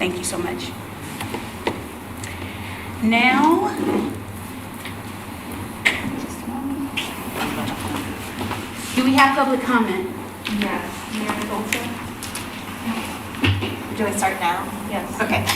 Thank you so much. Now, do we have public comment? Yes. Mary Bolton? Do I start now? Yes. Okay.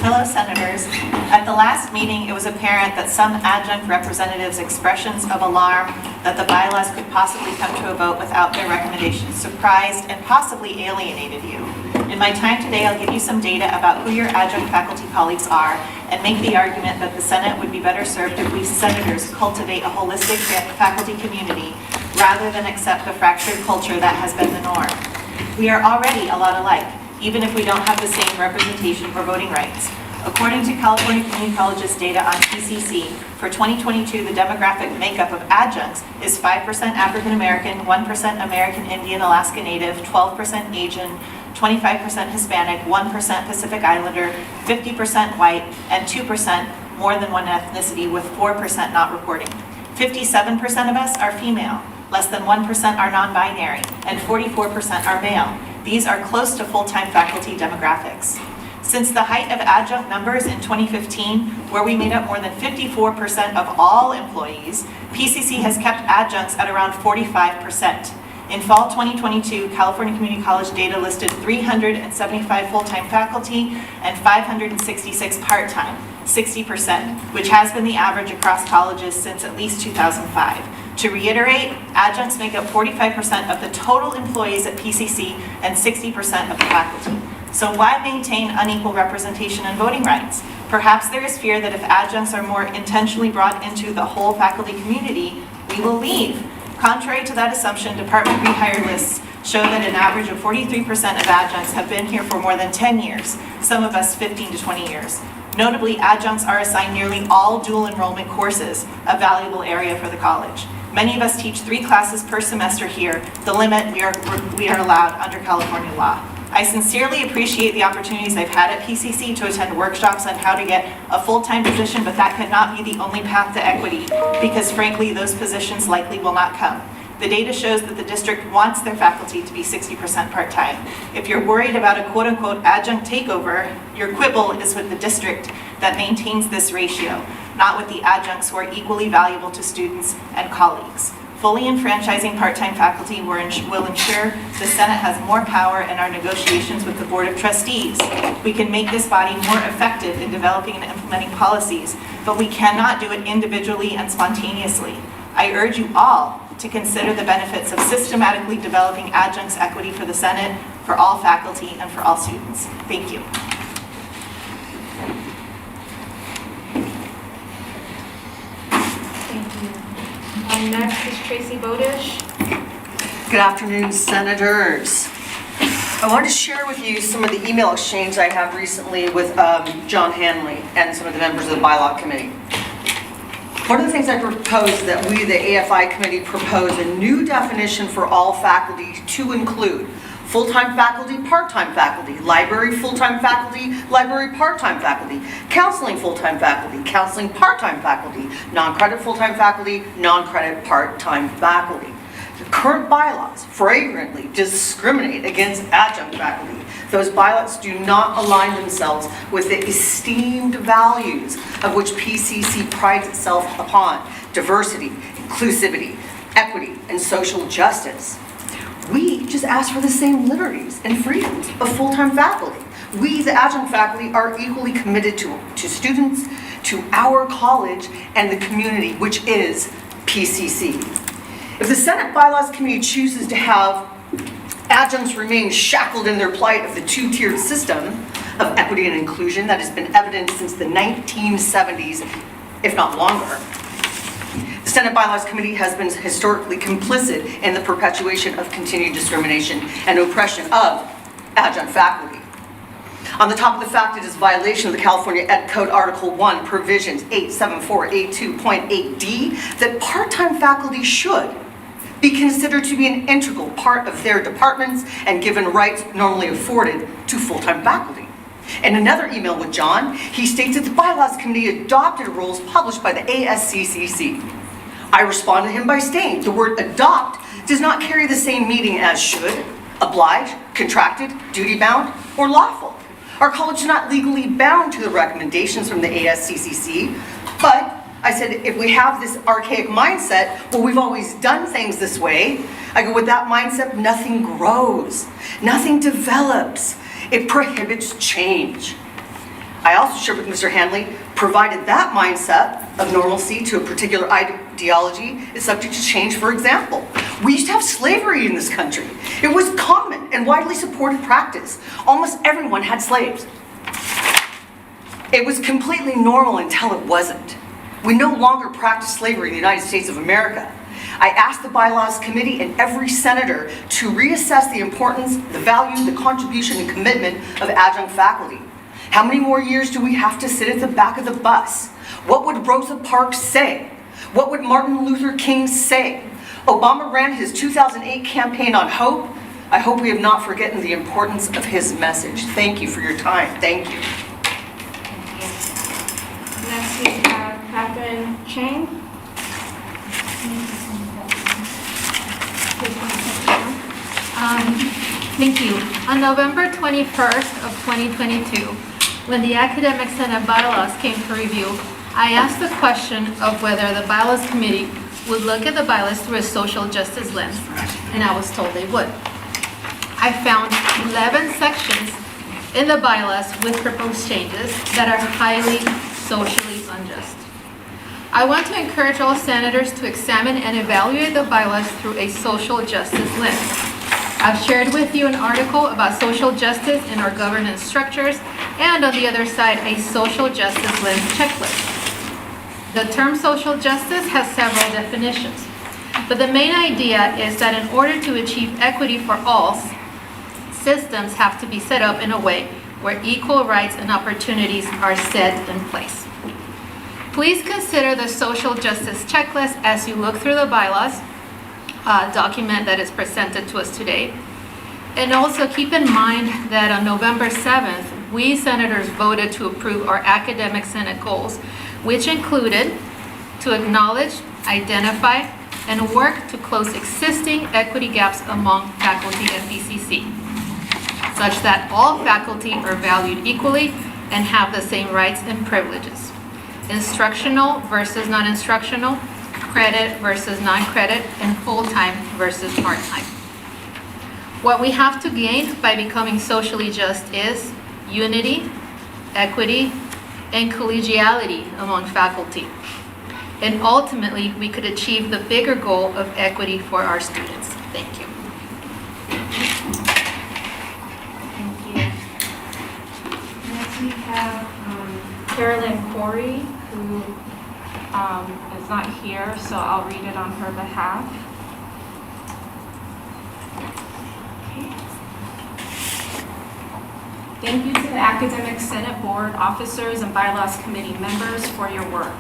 Fellow senators, at the last meeting, it was apparent that some adjunct representatives' expressions of alarm that the bylaws could possibly come to a vote without their recommendations surprised and possibly alienated you. In my time today, I'll give you some data about who your adjunct faculty colleagues are and make the argument that the Senate would be better served if we senators cultivate a holistic faculty community rather than accept the fractured culture that has been the norm. We are already a lot alike, even if we don't have the same representation or voting rights. According to California Community College's data on PCC, for 2022, the demographic makeup of adjuncts is 5% African American, 1% American Indian Alaska Native, 12% Asian, 25% Hispanic, 1% Pacific Islander, 50% white, and 2% more than one ethnicity, with 4% not reporting. 57% of us are female, less than 1% are non-binary, and 44% are male. These are close to full-time faculty demographics. Since the height of adjunct numbers in 2015, where we made up more than 54% of all employees, PCC has kept adjuncts at around 45%. In fall 2022, California Community College data listed 375 full-time faculty and 566 part-time, 60%, which has been the average across colleges since at least 2005. To reiterate, adjuncts make up 45% of the total employees at PCC and 60% of the faculty. So why maintain unequal representation and voting rights? Perhaps there is fear that if adjuncts are more intentionally brought into the whole faculty community, we will leave. Contrary to that assumption, department rehire lists show that an average of 43% of adjuncts have been here for more than 10 years, some of us 15 to 20 years. Notably, adjuncts are assigned nearly all dual enrollment courses, a valuable area for the college. Many of us teach 3 classes per semester here, the limit we are allowed under California law. I sincerely appreciate the opportunities I've had at PCC to attend workshops on how to get a full-time position, but that cannot be the only path to equity, because frankly, those positions likely will not come. The data shows that the district wants their faculty to be 60% part-time. If you're worried about a quote-unquote adjunct takeover, your quibble is with the district that maintains this ratio, not with the adjuncts who are equally valuable to students and colleagues. Fully enfranchising part-time faculty will ensure the Senate has more power in our negotiations with the Board of Trustees. We can make this body more effective in developing and implementing policies, but we cannot do it individually and spontaneously. I urge you all to consider the benefits of systematically developing adjuncts equity for the Senate, for all faculty, and for all students. Thank you. Next is Tracy Bodish. Good afternoon, senators. I want to share with you some of the email exchange I have recently with John Hanley and some of the members of the Bylaw Committee. One of the things I proposed that we, the AFI committee, propose a new definition for all faculty to include full-time faculty, part-time faculty, library full-time faculty, library part-time faculty, counseling full-time faculty, counseling part-time faculty, non-credit full-time faculty, non-credit part-time faculty. The current bylaws flagrantly discriminate against adjunct faculty. Those bylaws do not align themselves with the esteemed values of which PCC prides itself upon: diversity, inclusivity, equity, and social justice. We just ask for the same liberties and freedoms of full-time faculty. We, the adjunct faculty, are equally committed to students, to our college, and the community, which is PCC. If the Senate Bylaws Committee chooses to have adjuncts remain shackled in their plight of the two-tiered system of equity and inclusion that has been evident since the 1970s, if not longer, the Senate Bylaws Committee has been historically complicit in the perpetuation of continued discrimination and oppression of adjunct faculty. On the top of the fact, it is a violation of the California Ed Code Article 1, provisions 87482.8d, that part-time faculty should be considered to be an integral part of their departments and given rights normally afforded to full-time faculty. In another email with John, he states that the Bylaws Committee adopted rules published by the ASCCC. I respond to him by stating the word adopt does not carry the same meaning as should, oblige, contracted, duty-bound, or lawful. Our college is not legally bound to the recommendations from the ASCCC, but I said, if we have this archaic mindset, well, we've always done things this way, I go, with that mindset, nothing grows, nothing develops. It prohibits change. I also shared with Mr. Hanley, provided that mindset of normalcy to a particular ideology is subject to change. For example, we used to have slavery in this country. It was common and widely supported practice. Almost everyone had slaves. It was completely normal until it wasn't. We no longer practice slavery in the United States of America. I asked the Bylaws Committee and every senator to reassess the importance, the value, the contribution, and commitment of adjunct faculty. How many more years do we have to sit at the back of the bus? What would Rosa Parks say? What would Martin Luther King say? Obama ran his 2008 campaign on hope. I hope we have not forgotten the importance of his message. Thank you for your time. Thank you. Next we have Catherine Chang. Thank you. On November 21st of 2022, when the Academic Senate bylaws came for review, I asked the question of whether the Bylaws Committee would look at the bylaws through a social justice lens, and I was told they would. I found 11 sections in the bylaws with proposed changes that are highly socially unjust. I want to encourage all senators to examine and evaluate the bylaws through a social justice lens. I've shared with you an article about social justice in our governance structures, and on the other side, a social justice lens checklist. The term social justice has several definitions, but the main idea is that in order to achieve equity for all, systems have to be set up in a way where equal rights and opportunities are set in place. Please consider the social justice checklist as you look through the bylaws document that is presented to us today. And also keep in mind that on November 7th, we senators voted to approve our Academic Senate goals, which included to acknowledge, identify, and work to close existing equity gaps among faculty at BCC, such that all faculty are valued equally and have the same rights and privileges. Instructional versus non-instructional, credit versus non-credit, and full-time versus part-time. What we have to gain by becoming socially just is unity, equity, and collegiality among faculty. And ultimately, we could achieve the bigger goal of equity for our students. Thank you. Thank you. Next we have Carolyn Corey, who is not here, so I'll read it on her behalf. Thank you to the Academic Senate Board, officers, and Bylaws Committee members for your work.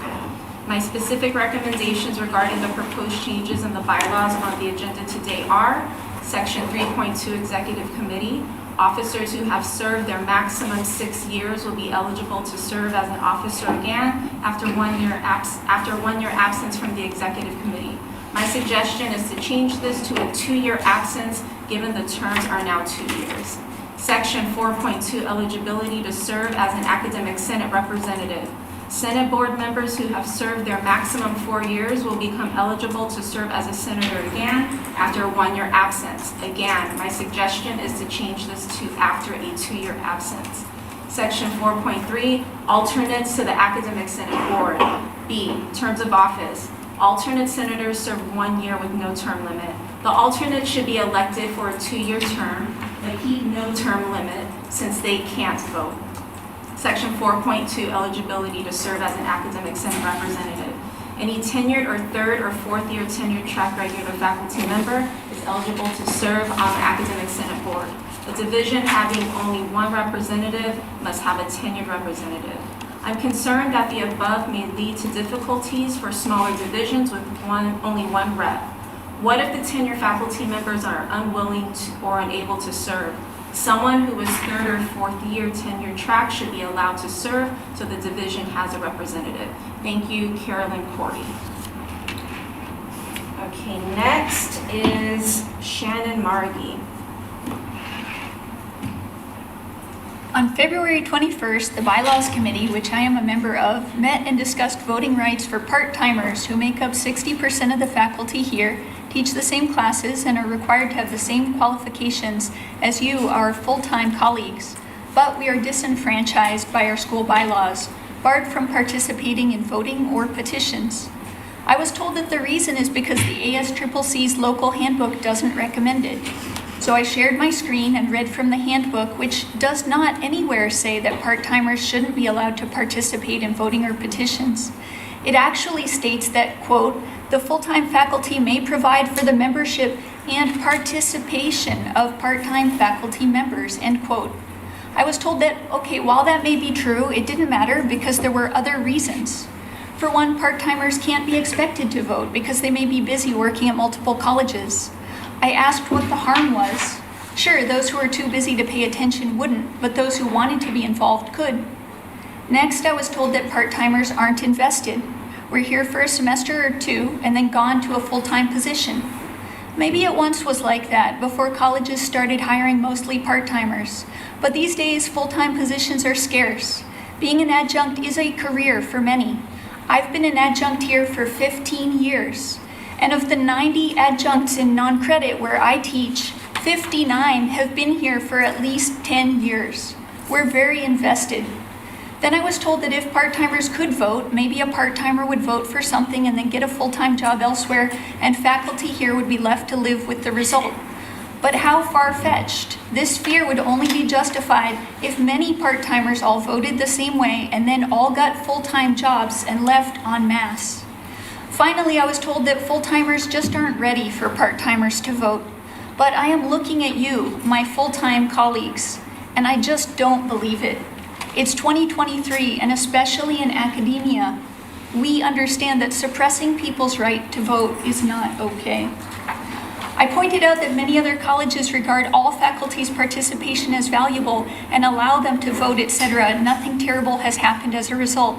My specific recommendations regarding the proposed changes in the bylaws on the agenda today are Section 3.2 Executive Committee. Officers who have served their maximum 6 years will be eligible to serve as an officer again after 1 year absence from the Executive Committee. My suggestion is to change this to a 2-year absence, given the terms are now 2 years. Section 4.2 Eligibility to serve as an Academic Senate representative. Senate board members who have served their maximum 4 years will become eligible to serve as a senator again after a 1-year absence. Again, my suggestion is to change this to after a 2-year absence. Section 4.3, alternates to the Academic Senate Board. B, terms of office. Alternate senators serve 1 year with no term limit. The alternate should be elected for a 2-year term, but keep no term limit since they can't vote. Section 4.2, eligibility to serve as an Academic Senate representative. Any tenured or 3rd or 4th year tenured track regular faculty member is eligible to serve on the Academic Senate Board. A division having only 1 representative must have a tenured representative. I'm concerned that the above may lead to difficulties for smaller divisions with only one rep. What if the tenured faculty members are unwilling or unable to serve? Someone who is 3rd or 4th year tenured track should be allowed to serve so the division has a representative. Thank you, Carolyn Corey. Okay, next is Shannon Margie. On February 21st, the Bylaws Committee, which I am a member of, met and discussed voting rights for part-timers who make up 60% of the faculty here, teach the same classes, and are required to have the same qualifications as you, our full-time colleagues. But we are disenfranchised by our school bylaws, barred from participating in voting or petitions. I was told that the reason is because the ASCCC's local handbook doesn't recommend it. So I shared my screen and read from the handbook, which does not anywhere say that part-timers shouldn't be allowed to participate in voting or petitions. It actually states that, quote, "The full-time faculty may provide for the membership and participation of part-time faculty members," end quote. I was told that, okay, while that may be true, it didn't matter because there were other reasons. For one, part-timers can't be expected to vote because they may be busy working at multiple colleges. I asked what the harm was. Sure, those who were too busy to pay attention wouldn't, but those who wanted to be involved could. Next, I was told that part-timers aren't invested. We're here for a semester or two and then gone to a full-time position. Maybe it once was like that before colleges started hiring mostly part-timers, but these days full-time positions are scarce. Being an adjunct is a career for many. I've been an adjunct here for 15 years. And of the 90 adjuncts in non-credit where I teach, 59 have been here for at least 10 years. We're very invested. Then I was told that if part-timers could vote, maybe a part-timer would vote for something and then get a full-time job elsewhere, and faculty here would be left to live with the result. But how far-fetched? This fear would only be justified if many part-timers all voted the same way and then all got full-time jobs and left en masse. Finally, I was told that full-timers just aren't ready for part-timers to vote. But I am looking at you, my full-time colleagues, and I just don't believe it. It's 2023, and especially in academia, we understand that suppressing people's right to vote is not okay. I pointed out that many other colleges regard all faculty's participation as valuable and allow them to vote, etc. Nothing terrible has happened as a result.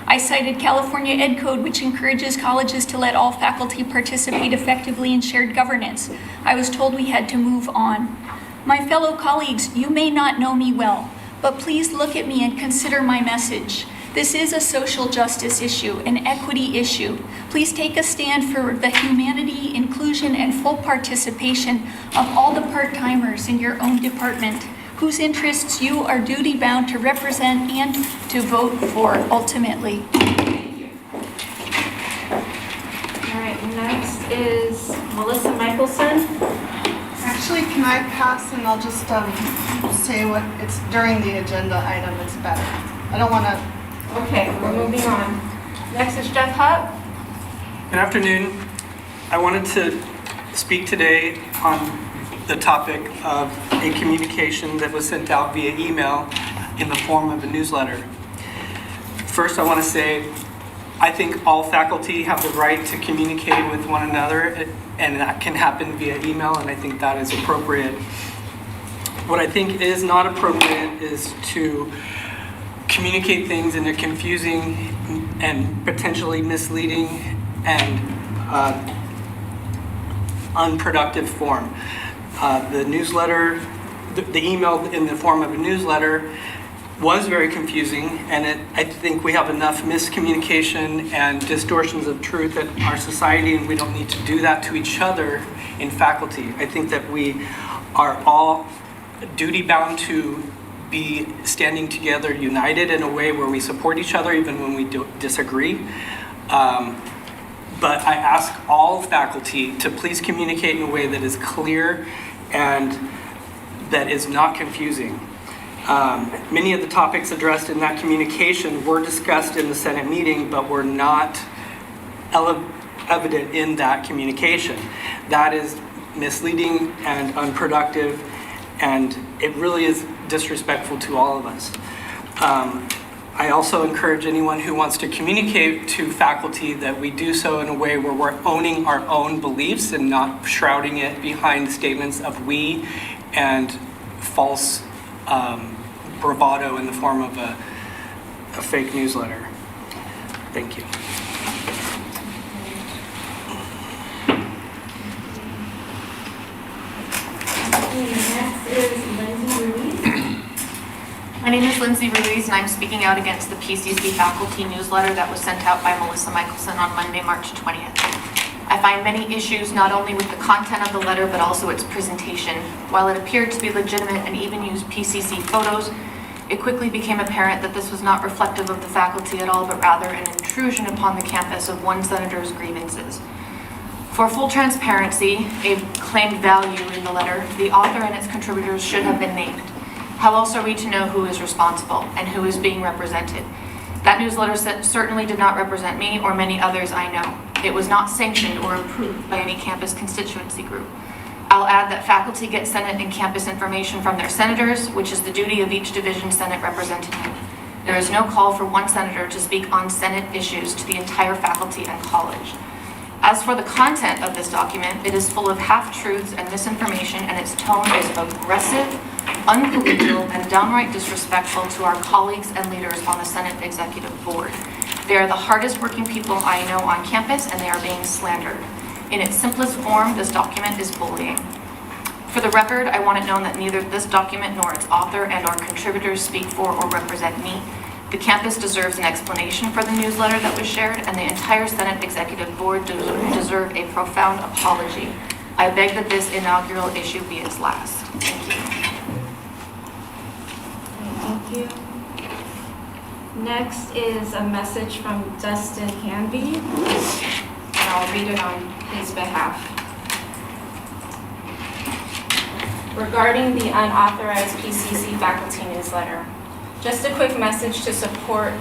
I cited California Ed Code, which encourages colleges to let all faculty participate effectively in shared governance. I was told we had to move on. My fellow colleagues, you may not know me well, but please look at me and consider my message. This is a social justice issue, an equity issue. Please take a stand for the humanity, inclusion, and full participation of all the part-timers in your own department, whose interests you are duty-bound to represent and to vote for ultimately. All right, next is Melissa Michelson. Actually, can I pass and I'll just say what it's during the agenda item, it's better. I don't want to. Okay, we're moving on. Next is Jeff Hupp. Good afternoon. I wanted to speak today on the topic of a communication that was sent out via email in the form of a newsletter. First, I want to say I think all faculty have the right to communicate with one another, and that can happen via email, and I think that is appropriate. What I think is not appropriate is to communicate things in a confusing and potentially misleading and unproductive form. The newsletter, the email in the form of a newsletter was very confusing, and I think we have enough miscommunication and distortions of truth in our society, and we don't need to do that to each other in faculty. I think that we are all duty-bound to be standing together, united in a way where we support each other even when we disagree. But I ask all faculty to please communicate in a way that is clear and that is not confusing. Many of the topics addressed in that communication were discussed in the Senate meeting, but were not evident in that communication. That is misleading and unproductive, and it really is disrespectful to all of us. I also encourage anyone who wants to communicate to faculty that we do so in a way where we're owning our own beliefs and not shrouding it behind statements of we and false bravado in the form of a fake newsletter. Thank you. Next is Lindsay Ruiz. My name is Lindsay Ruiz, and I'm speaking out against the PCC faculty newsletter that was sent out by Melissa Michelson on Monday, March 20th. I find many issues not only with the content of the letter, but also its presentation. While it appeared to be legitimate and even used PCC photos, it quickly became apparent that this was not reflective of the faculty at all, but rather an intrusion upon the campus of one senator's grievances. For full transparency, a claimed value in the letter, the author and its contributors should have been named. How else are we to know who is responsible and who is being represented? That newsletter certainly did not represent me or many others I know. It was not sanctioned or approved by any campus constituency group. I'll add that faculty get Senate and campus information from their senators, which is the duty of each division Senate representative. There is no call for one senator to speak on Senate issues to the entire faculty and college. As for the content of this document, it is full of half-truths and misinformation, and its tone is aggressive, uncollegial, and downright disrespectful to our colleagues and leaders on the Senate Executive Board. They are the hardest working people I know on campus, and they are being slandered. In its simplest form, this document is bullying. For the record, I want it known that neither this document nor its author and/or contributors speak for or represent me. The campus deserves an explanation for the newsletter that was shared, and the entire Senate Executive Board deserve a profound apology. I beg that this inaugural issue be its last. Thank you. Thank you. Next is a message from Dustin Hanby, and I'll read it on his behalf. Regarding the unauthorized PCC faculty newsletter, just a quick message to support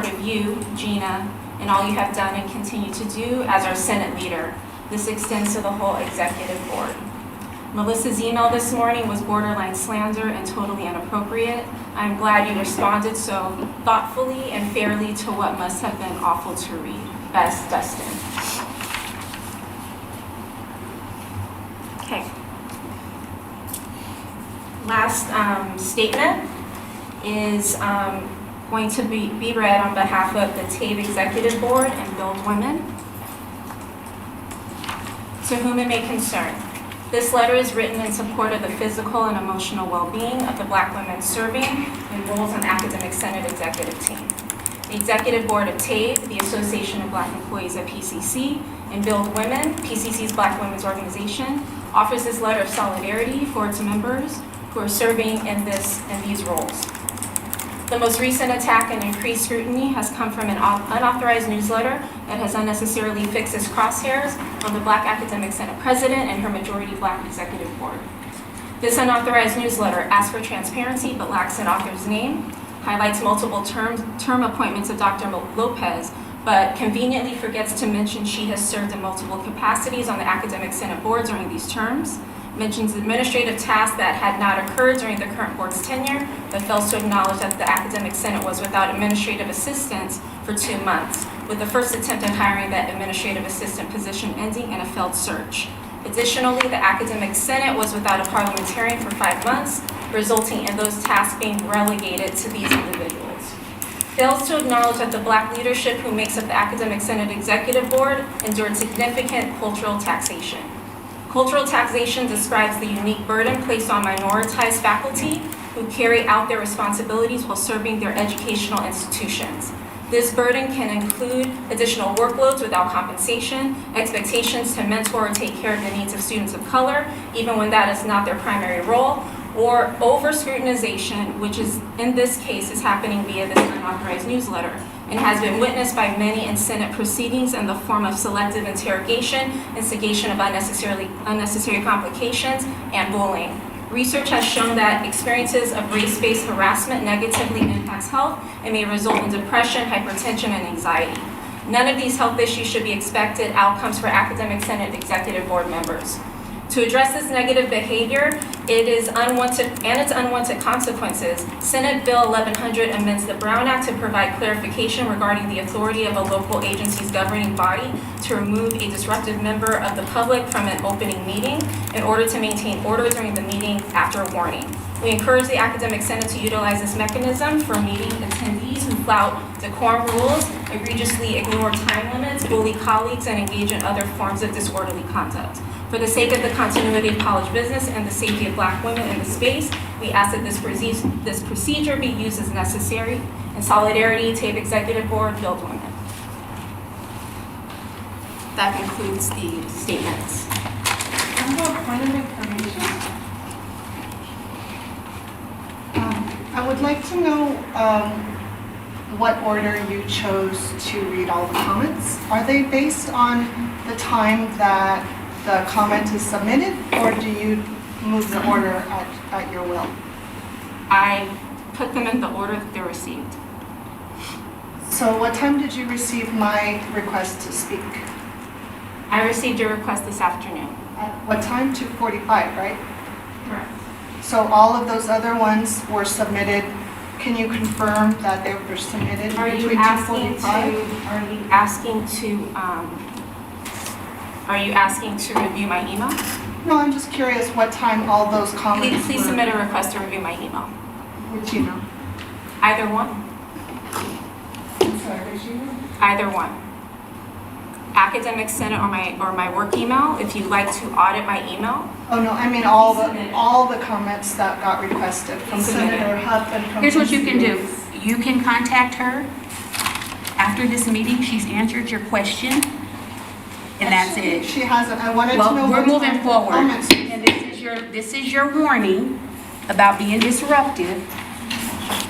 of you, Gina, and all you have done and continue to do as our Senate leader. This extends to the whole executive board. Melissa's email this morning was borderline slander and totally inappropriate. I'm glad you responded so thoughtfully and fairly to what must have been awful to read. Best, Dustin. Okay. Last statement is going to be read on behalf of the TABE Executive Board and Build Women. To whom it may concern. This letter is written in support of the physical and emotional well-being of the Black women serving in roles on Academic Senate Executive Team. The Executive Board of TABE, the Association of Black Employees at PCC, and Build Women, PCC's Black Women's Organization, offers this letter of solidarity for its members who are serving in these roles. The most recent attack and increased scrutiny has come from an unauthorized newsletter that has unnecessarily fixed its crosshairs on the Black Academic Senate President and her majority Black Executive Board. This unauthorized newsletter asks for transparency but lacks an author's name, highlights multiple term appointments of Dr. Lopez, but conveniently forgets to mention she has served in multiple capacities on the Academic Senate Board during these terms, mentions administrative tasks that had not occurred during the current board's tenure, but fails to acknowledge that the Academic Senate was without administrative assistance for 2 months, with the first attempt at hiring that administrative assistant position ending in a failed search. Additionally, the Academic Senate was without a parliamentarian for 5 months, resulting in those tasks being relegated to these individuals. Fails to acknowledge that the Black leadership who makes up the Academic Senate Executive Board endured significant cultural taxation. Cultural taxation describes the unique burden placed on minoritized faculty who carry out their responsibilities while serving their educational institutions. This burden can include additional workloads without compensation, expectations to mentor or take care of the needs of students of color, even when that is not their primary role, or over-scrutinization, which is, in this case, is happening via this unauthorized newsletter, and has been witnessed by many in Senate proceedings in the form of selective interrogation, instigation of unnecessary complications, and bullying. Research has shown that experiences of race-based harassment negatively impacts health and may result in depression, hypertension, and anxiety. None of these health issues should be expected outcomes for Academic Senate Executive Board members. To address this negative behavior, its unwanted consequences, Senate Bill 1100 amends the Brown Act to provide clarification regarding the authority of a local agency's governing body to remove a disruptive member of the public from an opening meeting in order to maintain order during the meeting after warning. We encourage the Academic Senate to utilize this mechanism for meeting attendees who flout decorum rules, egregiously ignore time limits, bully colleagues, and engage in other forms of disorderly conduct. For the sake of the continuity of college business and the safety of Black women in the space, we ask that this procedure be used as necessary. In solidarity, TAPE Executive Board, Build Women. That concludes the statements. I have a point of information. I would like to know what order you chose to read all the comments. Are they based on the time that the comment is submitted, or do you move the order at your will? I put them in the order that they're received. So what time did you receive my request to speak? I received your request this afternoon. At what time? 2:45, right? Correct. So all of those other ones were submitted. Can you confirm that they were submitted Are you between asking 2:45? Are you asking to review my email? No, I'm just curious what time all those comments Please were. submit a request to review my email. Which email? Either one. I'm sorry, which email? Either one. Academic Senate or my work email, if you'd like to audit my email. Oh, no, I mean all the comments that got requested from Submitted. Senator Huff and from. Here's what you can do. PCA. You can contact her after this meeting. She's answered your question, and that's it. She hasn't. I wanted to know. Well, we're what moving time the forward, comments- and this is your warning about being disruptive.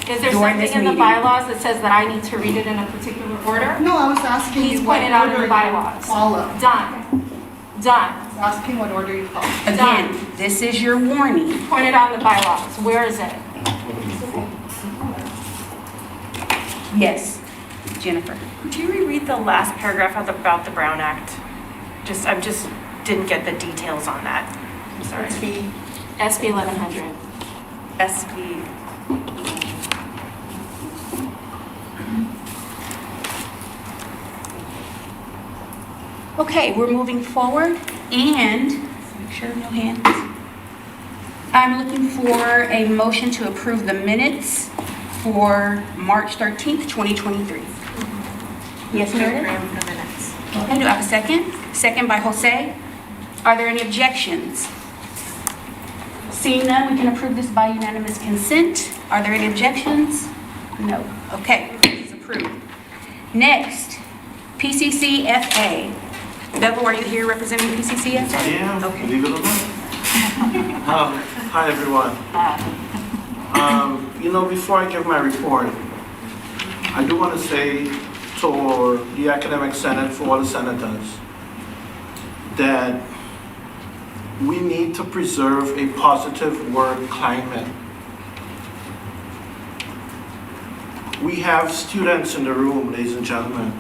Is there During this something in the meeting. bylaws that says that I need to read it in a particular order? No, I was asking Please you what point it out in order the bylaws. you follow. Done. Done. I was asking what order you follow. Again, this is your warning. Point it out in the bylaws. Where is it? Yes, Jennifer. Could you reread the last paragraph about the Brown Act? I just didn't get the details on that. I'm sorry. SB 1100. SB. Okay, we're moving forward, and make sure no hands. I'm looking for a motion to approve the minutes for March 13th, 2023. Yes, Meredith? The minutes. Okay, do I have a second? Second by Jose. Are there any objections? Seeing none, we can approve this by unanimous consent. Are there any objections? No. Okay, it's approved. Next, PCCFA. Bevel, are you here representing PCCFA? I am, Okay. believe it or not. Hi, everyone. Before I give my report, I do want to say to the Academic Senate, for all the senators, that we need to preserve a positive work climate. We have students in the room, ladies and gentlemen,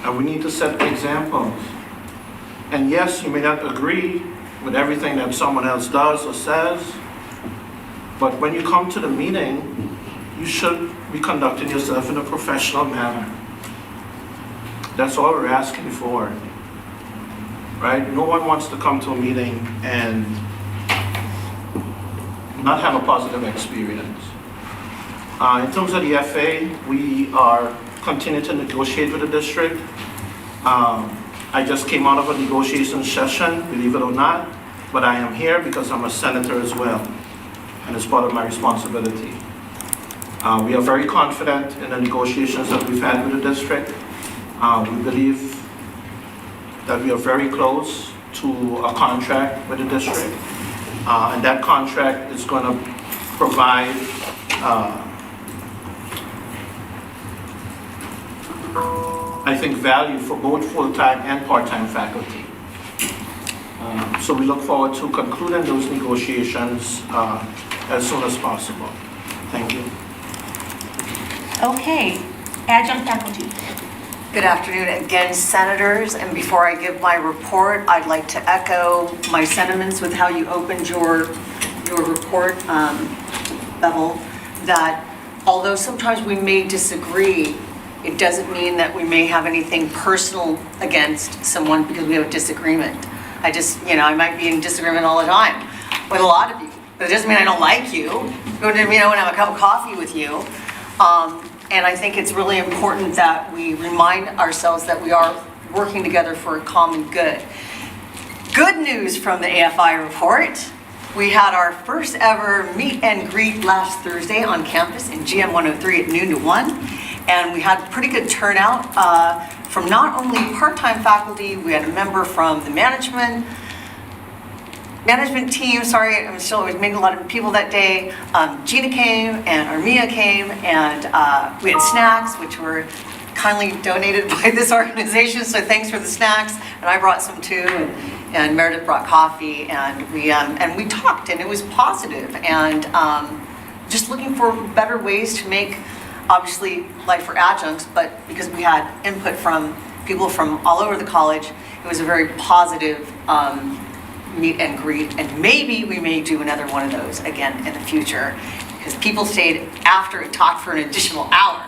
and we need to set examples. And yes, you may not agree with everything that someone else does or says, but when you come to the meeting, you should be conducting yourself in a professional manner. That's all we're asking for, right? No one wants to come to a meeting and not have a positive experience. In terms of the FA, we are continuing to negotiate with the district. I just came out of a negotiation session, believe it or not, but I am here because I'm a senator as well, and it's part of my responsibility. We are very confident in the negotiations that we've had with the district. We believe that we are very close to a contract with the district, and that contract is going to provide I think value for both full-time and part-time faculty. So we look forward to concluding those negotiations as soon as possible. Thank you. Okay, adjunct faculty. Good afternoon again, senators, and before I give my report, I'd like to echo my sentiments with how you opened your report, Bevel, that although sometimes we may disagree, it doesn't mean that we may have anything personal against someone because we have a disagreement. I might be in disagreement all the time with a lot of you, but it doesn't mean I don't like you. It doesn't mean I want to have a cup of coffee with you. And I think it's really important that we remind ourselves that we are working together for a common good. Good news from the AFI report. We had our first ever meet and greet last Thursday on campus in GM 103 at noon to 1. And we had pretty good turnout from not only part-time faculty, we had a member from the management team, sorry, I was meeting a lot of people that day. Gina came and Armia came, and we had snacks, which were kindly donated by this organization, so thanks for the snacks. And I brought some too, and Meredith brought coffee, and we talked, and it was positive, and just looking for better ways to make, obviously, life for adjuncts, but because we had input from people from all over the college, it was a very positive meet and greet, and maybe we may do another one of those again in the future, because people stayed after and talked for an additional hour,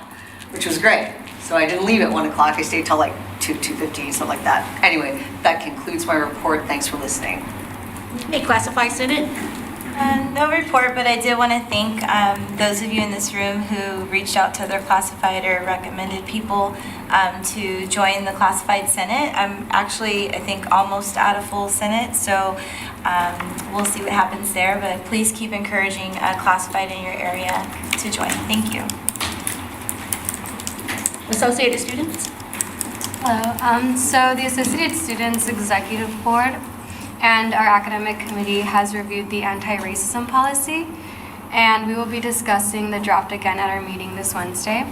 which was great. So I didn't leave at 1 o'clock, I stayed till like 2:15, something like that. Anyway, that concludes my report. Thanks for listening. Hey, Classified Senate. No report, but I did want to thank those of you in this room who reached out to their classified or recommended people to join the classified Senate. I'm actually, I think, almost at a full Senate, so we'll see what happens there, but please keep encouraging classified in your area to join. Thank you. Associated Students. Hello. So the Associated Students Executive Board and our academic committee has reviewed the anti-racism policy, and we will be discussing the draft again at our meeting this Wednesday.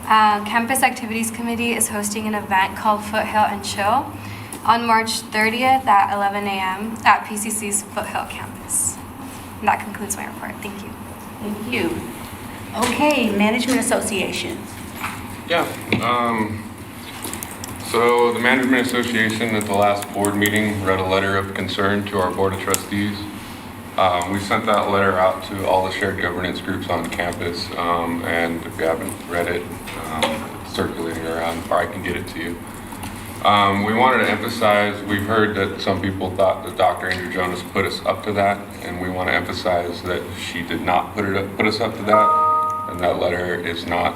Campus Activities Committee is hosting an event called Foothill and Chill on March 30th at 11 a.m. at PCC's Foothill campus. And that concludes my report. Thank you. Thank you. Okay, Management Association. Yeah. So the Management Association at the last board meeting read a letter of concern to our Board of Trustees. We sent that letter out to all the shared governance groups on campus, and if you haven't read it, it's circulating around, or I can get it to you. We wanted to emphasize, we've heard that some people thought that Dr. Andrew Jonas put us up to that, and we want to emphasize that she did not put us up to that, and that letter is not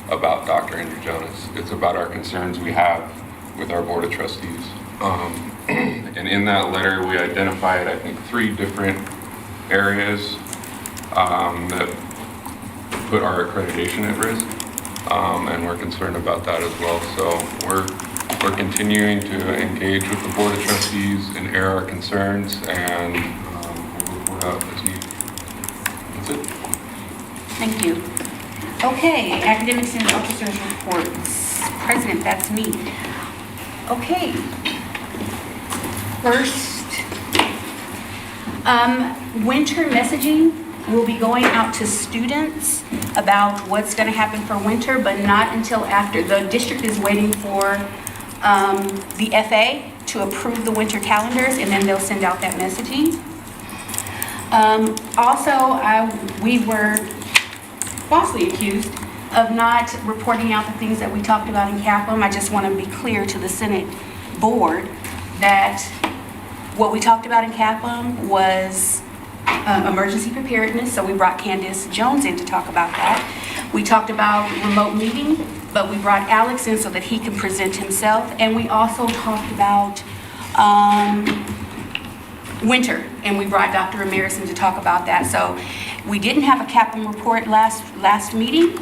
about Dr. Andrew Jonas. It's about our concerns we have with our Board of Trustees. And in that letter, we identified, I think, 3 different areas that put our accreditation at risk, and we're concerned about that as well. So we're continuing to engage with the Board of Trustees and air our concerns, and we'll report out as needed. That's it. Thank you. Okay, Academic Senate Officers Reports. President, that's me. Okay. First, winter messaging will be going out to students about what's going to happen for winter, but not until after. The district is waiting for the FA to approve the winter calendars, and then they'll send out that messaging. We were falsely accused of not reporting out the things that we talked about in CAPM. I just want to be clear to the Senate board that what we talked about in CAPM was emergency preparedness, so we brought Candace Jones in to talk about that. We talked about remote meeting, but we brought Alex in so that he can present himself, and we also talked about winter, and we brought Dr. Ramirez in to talk about that. So we didn't have a CAPM report last meeting.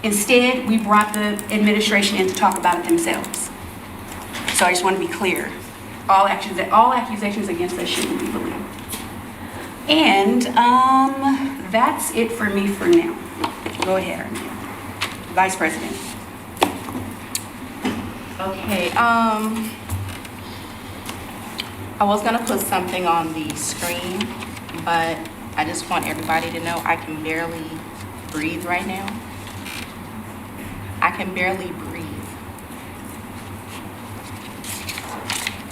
Instead, we brought the administration in to talk about it themselves. So I just want to be clear. All accusations against us shouldn't be believed. And that's it for me for now. Go ahead, Vice President. Okay, I was gonna put something on the screen, but I just want everybody to know I can barely breathe right now. I can barely breathe.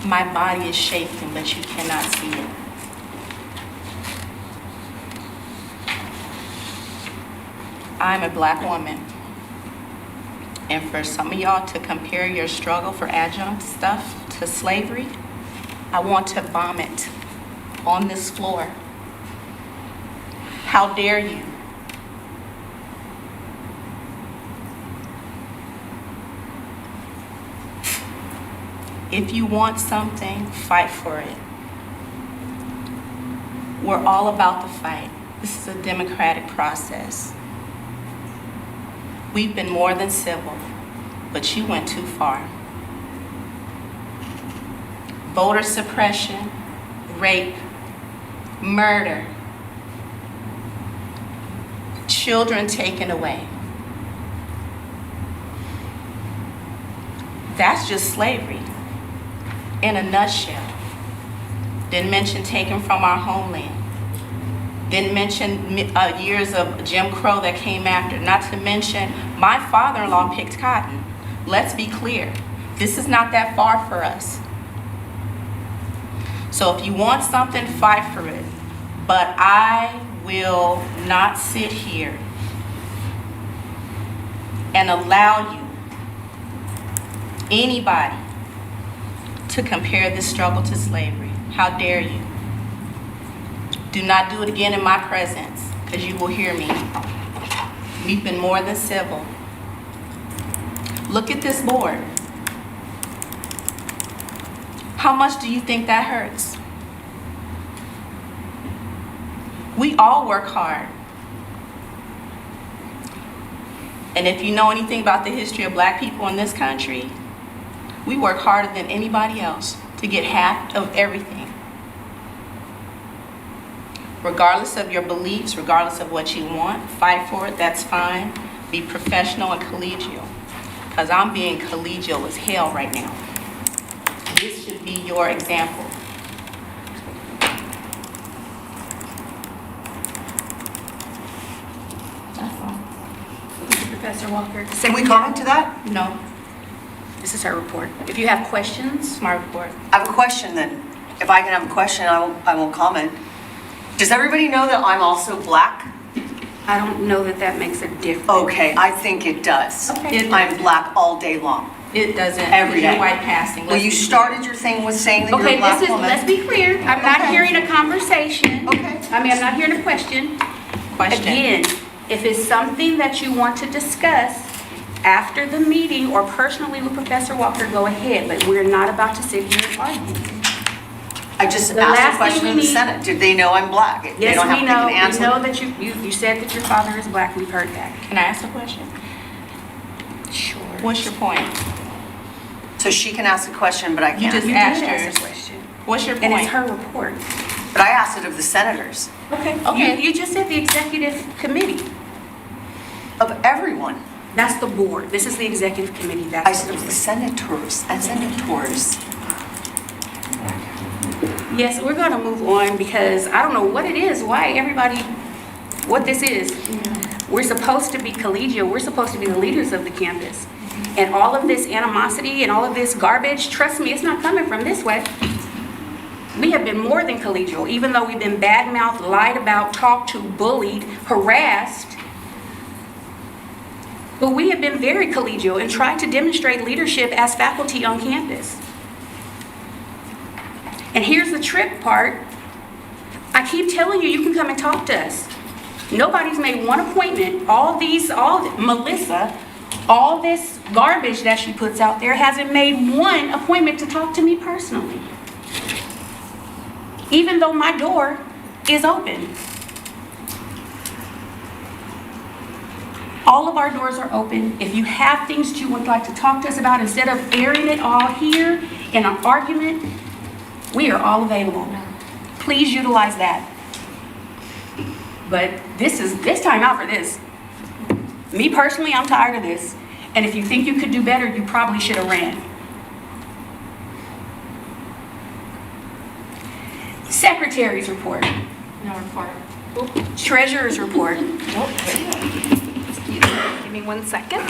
My body is shaking, but you cannot see it. I'm a Black woman. And for some of y'all to compare your struggle for adjunct stuff to slavery, I want to vomit on this floor. How dare you? If you want something, fight for it. We're all about the fight. This is a democratic process. We've been more than civil, but you went too far. Voter suppression, rape, murder, children taken away. That's just slavery in a nutshell. Didn't mention taken from our homeland. Didn't mention years of Jim Crow that came after. Not to mention, my father-in-law picked cotton. Let's be clear, this is not that far for us. So if you want something, fight for it. But I will not sit here and allow you, anybody, to compare this struggle to slavery. How dare you? Do not do it again in my presence, because you will hear me. We've been more than civil. Look at this board. How much do you think that hurts? We all work hard. And if you know anything about the history of Black people in this country, we work harder than anybody else to get half of everything. Regardless of your beliefs, regardless of what you want, fight for it, that's fine. Be professional and collegial. Because I'm being collegial as hell right now. This should be your example. That's all. Professor Walker. Can we comment to that? No, This is her report. If you have questions, it's my report. I have a question then. If I can have a question, I won't comment. Does everybody know that I'm also Black? I don't know that that makes a difference. Okay, I think it does. Okay. I'm Black all day long. It doesn't. Every You're day. white passing. Well, you started your thing with saying that you're Okay, a Black this is, woman. let's be clear. I'm not Okay. hearing a conversation. Okay. I'm not hearing a question. Question. Again, if it's something that you want to discuss after the meeting or personally with Professor Walker, go ahead, but we're not about to sit here and argue. I just The asked last a question thing in we the need- Senate. Did they know I'm Black? They Yes, don't have we to give know. an answer. We know that you said that your father is Black. We've heard that. Can I ask a question? Sure. What's your point? So she can ask a question, but I You can't. just You asked did ask yours. a question. What's your And it's point? her report. But I asked it of the senators, Okay. Okay. You just said the executive committee. of everyone. That's the board. This is the executive committee. I That's said the of the board. senators and senators. Yes, we're going to move on because I don't know what it is, why everybody, what this is. We're supposed to be collegial. We're supposed to be the leaders of the campus. And all of this animosity and all of this garbage, trust me, it's not coming from this way. We have been more than collegial, even though we've been bad-mouthed, lied about, talked to, bullied, harassed. But we have been very collegial and tried to demonstrate leadership as faculty on campus. And here's the trick part. I keep telling you, you can come and talk to us. Nobody's made one appointment. Melissa, all this garbage that she puts out there hasn't made one appointment to talk to me personally. Even though my door is open. All of our doors are open. If you have things that you would like to talk to us about, instead of airing it all here in an argument, we are all available. Please utilize that. But this time out for this. Me personally, I'm tired of this. And if you think you could do better, you probably should have ran. Secretary's report. No report. Treasurer's report. Give me 1 second.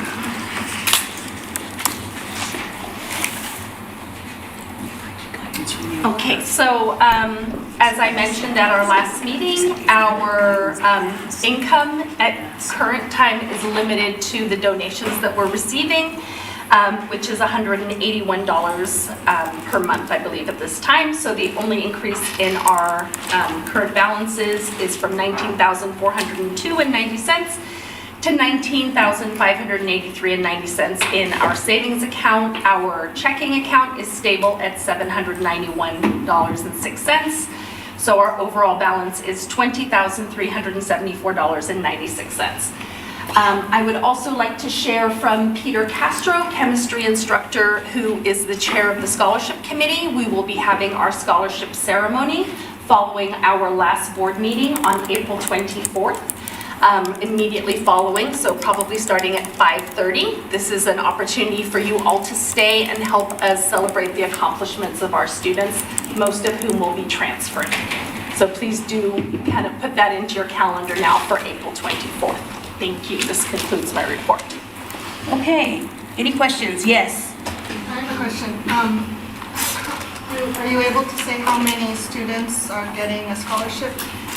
Okay, so as I mentioned at our last meeting, our income at current time is limited to the donations that we're receiving, which is $181 per month, I believe, at this time. So the only increase in our current balances is from $19,402.90 to $19,583.90 in our savings account. Our checking account is stable at $791.06. So our overall balance is $20,374.96. I would also like to share from Peter Castro, chemistry instructor, who is the chair of the scholarship committee. We will be having our scholarship ceremony following our last board meeting on April 24th. Immediately following, so probably starting at 5:30. This is an opportunity for you all to stay and help us celebrate the accomplishments of our students, most of whom will be transferring. So please do kind of put that into your calendar now for April 24th. Thank you. This concludes my report. Okay, any questions? Yes. I have a question. Are you able to say how many students are getting a scholarship?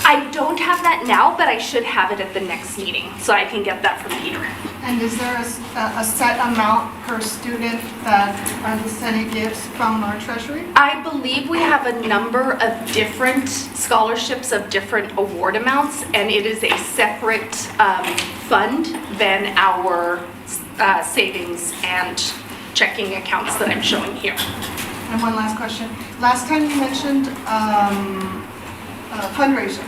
I don't have that now, but I should have it at the next meeting, so I can get that from Peter. And is there a set amount per student that the Senate gives from our treasury? I believe we have a number of different scholarships of different award amounts, and it is a separate fund than our savings and checking accounts that I'm showing here. And one last question. Last time you mentioned fundraiser.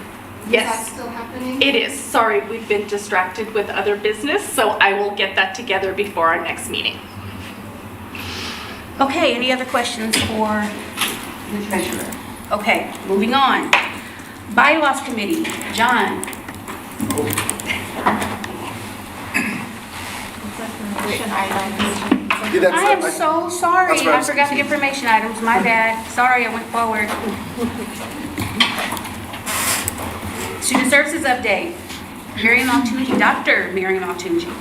Yes. Is that still happening? It is. Sorry, we've been distracted with other business, so I will get that together before our next meeting. Okay, any other questions for the treasurer? Okay, moving on. Bylaws committee, John. I am so sorry. I forgot the information items. My bad. Sorry, I went forward. Student services update. Miriam Altunji, Dr. Miriam Altunji.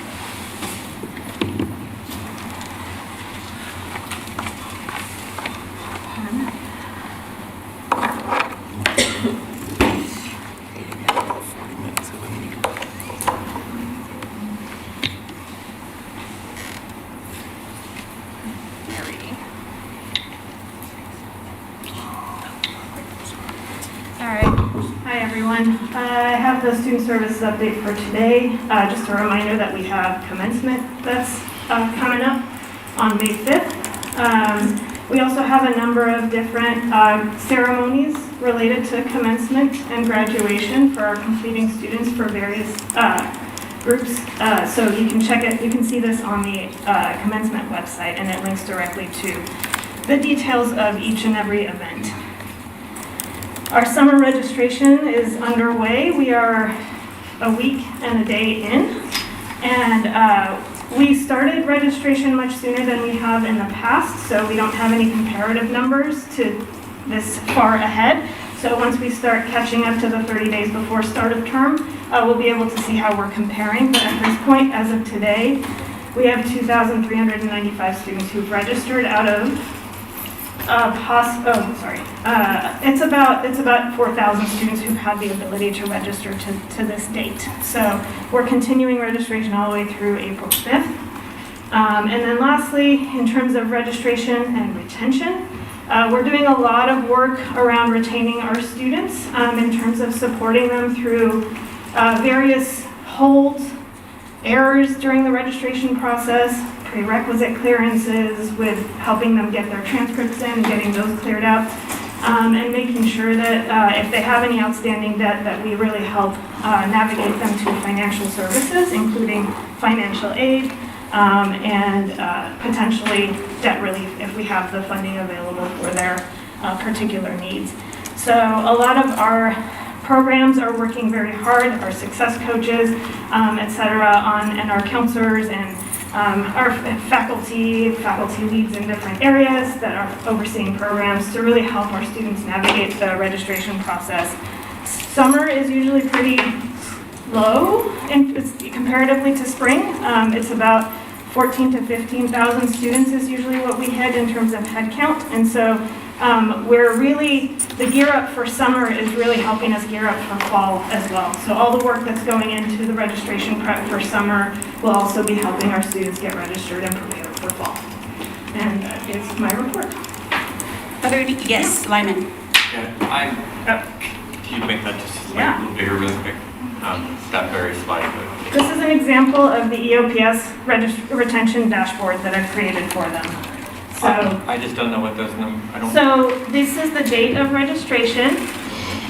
Hi everyone. I have the student services update for today. Just a reminder that we have commencement that's coming up on May 5th. We also have a number of different ceremonies related to commencement and graduation for our completing students for various groups. So you can check it, you can see this on the commencement website, and it links directly to the details of each and every event. Our summer registration is underway. We are a week and a day in, and we started registration much sooner than we have in the past, so we don't have any comparative numbers to this far ahead. So once we start catching up to the 30 days before start of term, we'll be able to see how we're comparing. But at this point, as of today, we have 2,395 students who've registered out of it's about 4,000 students who've had the ability to register to this date. So we're continuing registration all the way through April 5th. And then lastly, in terms of registration and retention, we're doing a lot of work around retaining our students in terms of supporting them through various holds, errors during the registration process, prerequisite clearances, with helping them get their transcripts in, getting those cleared out, and making sure that if they have any outstanding debt, that we really help navigate them to financial services, including financial aid and potentially debt relief if we have the funding available for their particular needs. So a lot of our programs are working very hard, our success coaches, et cetera, and our counselors and our faculty leads in different areas that are overseeing programs to really help our students navigate the registration process. Summer is usually pretty low comparatively to spring. It's about 14 to 15,000 students is usually what we hit in terms of head count. And so the gear up for summer is really helping us gear up for fall as well. So all the work that's going into the registration prep for summer will also be helping our students get registered and prepared for fall. And that is my report. Yes, Lyman. Yeah, Can you make that just Yeah. a little bigger really quick? That very slide. But This is an example of the EOPS retention dashboard that I've created for them. So, I just don't know what those numbers, I don't. so this is the date of registration.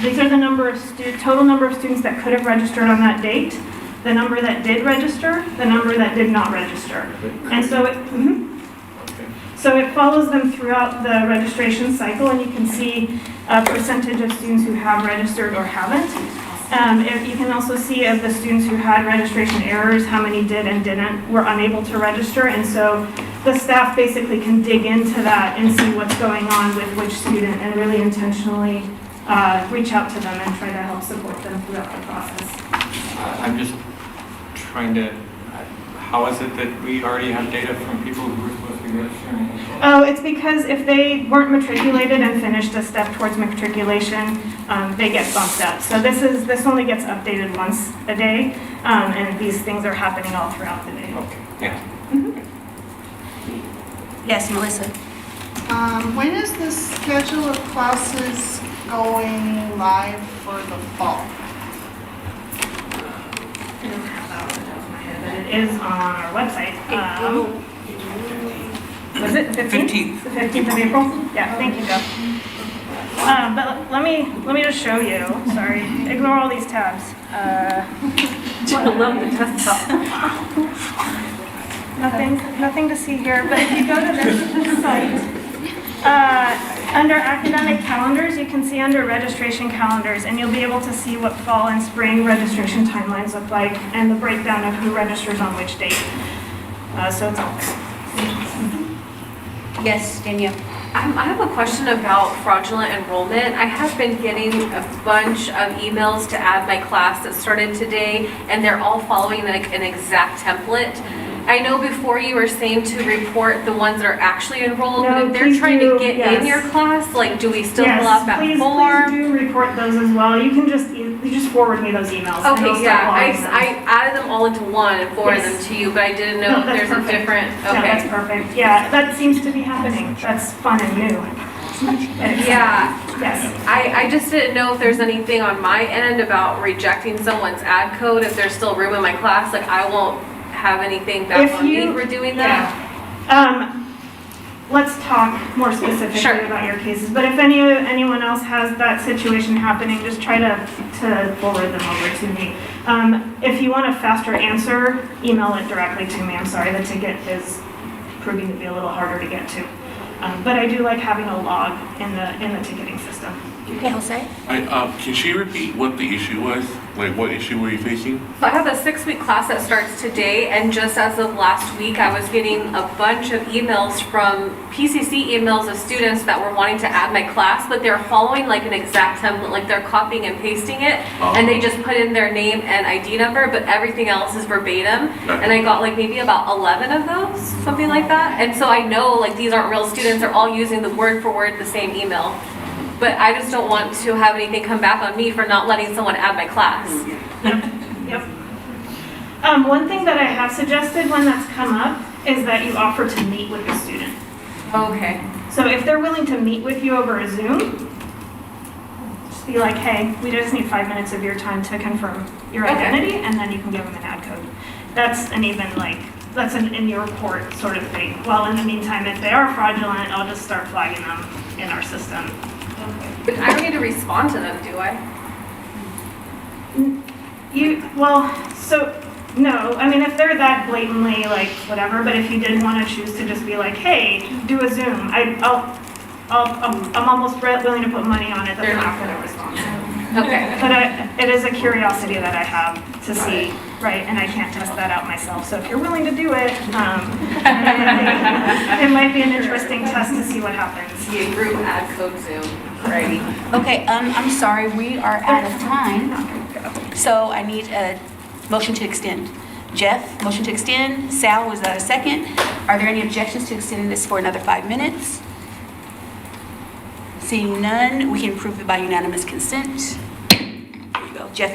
These are the number of total number of students that could have registered on that date, the number that did register, the number that did not register. And so so it follows them throughout the registration cycle, and you can see a percentage of students who have registered or haven't. You can also see of the students who had registration errors, how many did and were unable to register. And so the staff basically can dig into that and see what's going on with which student and really intentionally reach out to them and try to help support them throughout the process. I'm just trying to, how is it that we already have data from people who were supposed to be registering? Oh, it's because if they weren't matriculated and finished a step towards matriculation, they get bumped up. So this only gets updated once a day, and these things are happening all throughout the day. Okay, yeah. Yes, Melissa. When is the schedule of classes going live for the fall? I don't have that off the top of my head, but it is on our website. Was it the 15th? The 15th of April? Yeah, thank you, Jeff. But let me just show you. Sorry, ignore all these tabs. I love the desktop. Nothing to see here. But if you go to this site, under academic calendars, you can see under registration calendars, and you'll be able to see what fall and spring registration timelines look like, and the breakdown of who registers on which date. So it's all. Yes, Danielle. I have a question about fraudulent enrollment. I have been getting a bunch of emails to add my class that started today, and they're all following like an exact template. I know before you were saying to report the ones that are actually enrolled, No, but if they're please trying do, to get yes. in your class, like, do we still Yes, fill out that please form? do report those as well. You can just forward me those emails. and I'll Okay, start yeah, logging them. I added them all into one and forwarded Yes. them to you, but I didn't know No, if that's there's perfect. a different, Yeah, that's okay. perfect. Yeah, that seems to be happening. That's fun and new. Yeah, Yes. I just didn't know if there's anything on my end about rejecting someone's ad code, if there's still room in my class, like I won't have anything back If on me you- for doing yeah. that. Let's talk more specifically Sure. about your cases. But if anyone else has that situation happening, just try to forward them over to me. If you want a faster answer, email it directly to me. I'm sorry, the ticket is proving to be a little harder to get to. But I do like having a log in the ticketing system. Okay, Jose? Can she repeat what the issue was? Like, what issue were you facing? I have a 6-week class that starts today, and just as of last week, I was getting a bunch of emails from PCC emails of students that were wanting to add my class, but they're following like an exact template, like they're copying and pasting it, and they just put in their name and ID number, but everything else is verbatim. And I got like maybe about 11 of those, something like that. And so I know like these aren't real students, they're all using the word for word the same email. But I just don't want to have anything come back on me for not letting someone add my class. Yep. One thing that I have suggested when that's come up is that you offer to meet with the student. Okay. So if they're willing to meet with you over a Zoom, just be like, hey, we just need 5 minutes of your time to confirm your identity, and then you can give them an ad code. That's an in your report sort of thing. Well, in the meantime, if they are fraudulent, I'll just start flagging them in our system. But I don't need to respond to them, do I? No, I mean, if they're that blatantly, like, whatever, but if you did want to choose to just be like, hey, do a Zoom, I'm almost willing to put money on it that they're not going to respond. Okay. But it is a curiosity that I have to see, right, and I can't test that out myself, so if you're willing to do it, it might be an interesting test to see what happens. Yeah, group ad code Zoom. Righty. Okay, I'm sorry, we are out of time. So I need a motion to extend. Jeff, motion to extend. Sal, was that a second? Are there any objections to extending this for another 5 minutes? Seeing none, we can approve it by unanimous consent. There you go, Jeff.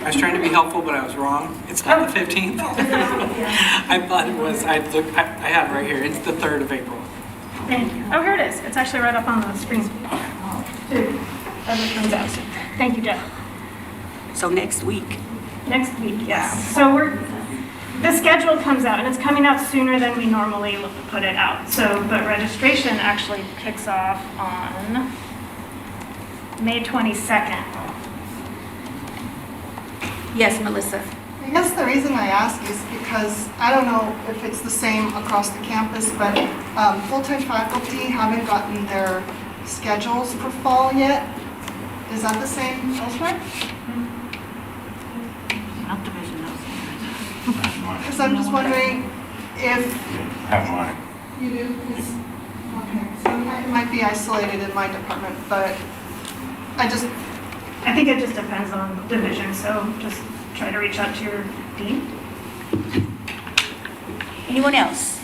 I was trying to be helpful, but I was wrong. It's not the 15th. I thought it was, I had it right here. It's the 3rd of April. Thank you. Oh, here it is. It's actually right up on the screen. As it turns out. Thank you, Jeff. So next week. Next week, yes. So the schedule comes out, and it's coming out sooner than we normally put it out. So, but registration actually kicks off on May 22nd. Yes, Melissa. I guess the reason I ask is because I don't know if it's the same across the campus, but full-time faculty haven't gotten their schedules for fall yet. Is that the same elsewhere? Health division knows. Because I'm just wondering if Have mine. you do. Okay, so it might be isolated in my department, but I think it just depends on division, so just try to reach out to your dean. Anyone else?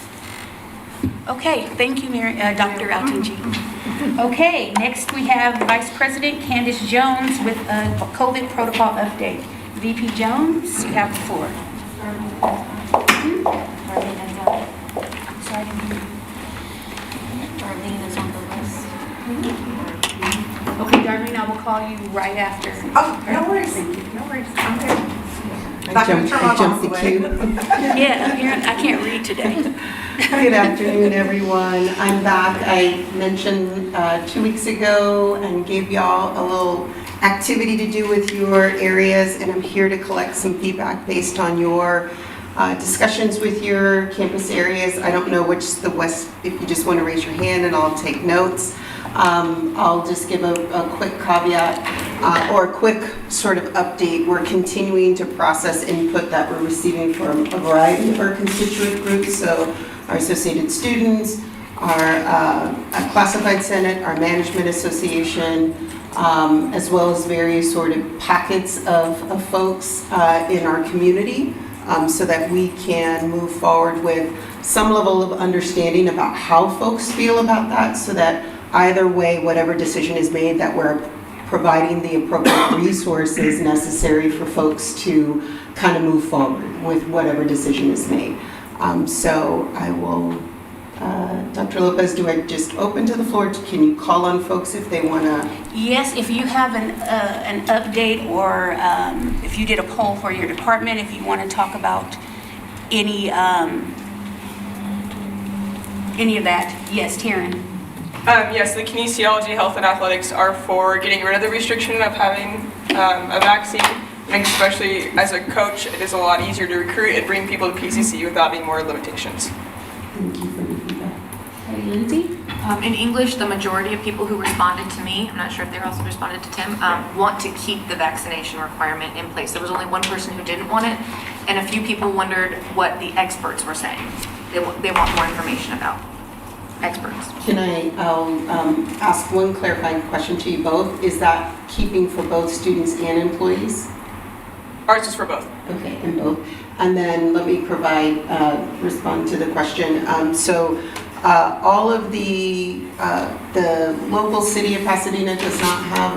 Okay, thank you, Dr. Altonji. Okay, next we have Vice President Candace Jones with a COVID protocol update. VP Jones, you have the floor. Darlene is on the list. Okay, Darlene, I will call you right after. Oh, no worries. No worries. I'm here. I jumped the queue. Yeah, I can't read today. Good afternoon, everyone. I'm back. I mentioned 2 weeks ago and gave y'all a little activity to do with your areas, and I'm here to collect some feedback based on your discussions with your campus areas. I don't know which the West, if you just want to raise your hand and I'll take notes. I'll just give a quick caveat or a quick sort of update. We're continuing to process input that we're receiving from a variety of our constituent groups. So our associated students, our classified senate, our management association, as well as various sort of packets of folks in our community, so that we can move forward with some level of understanding about how folks feel about that, so that either way, whatever decision is made, that we're providing the appropriate resources necessary for folks to kind of move forward with whatever decision is made. So I will, Dr. Lopez, do I just open to the floor? Can you call on folks if they want to? Yes, if you have an update, or if you did a poll for your department, if you want to talk about any of that. Yes, Taryn. Yes, the kinesiology, health, and athletics are for getting rid of the restriction of having a vaccine. And especially as a coach, it is a lot easier to recruit and bring people to PCC without any more limitations. Thank you for the feedback. Hey, Lindsay? In English, the majority of people who responded to me, I'm not sure if they also responded to Tim, want to keep the vaccination requirement in place. There was only one person who didn't want it, and a few people wondered what the experts were saying. They want more information about experts. I'll ask one clarifying question to you both. Is that keeping for both students and employees? Ours is for both. Okay, and both. And then let me respond to the question. All of the local city of Pasadena does not have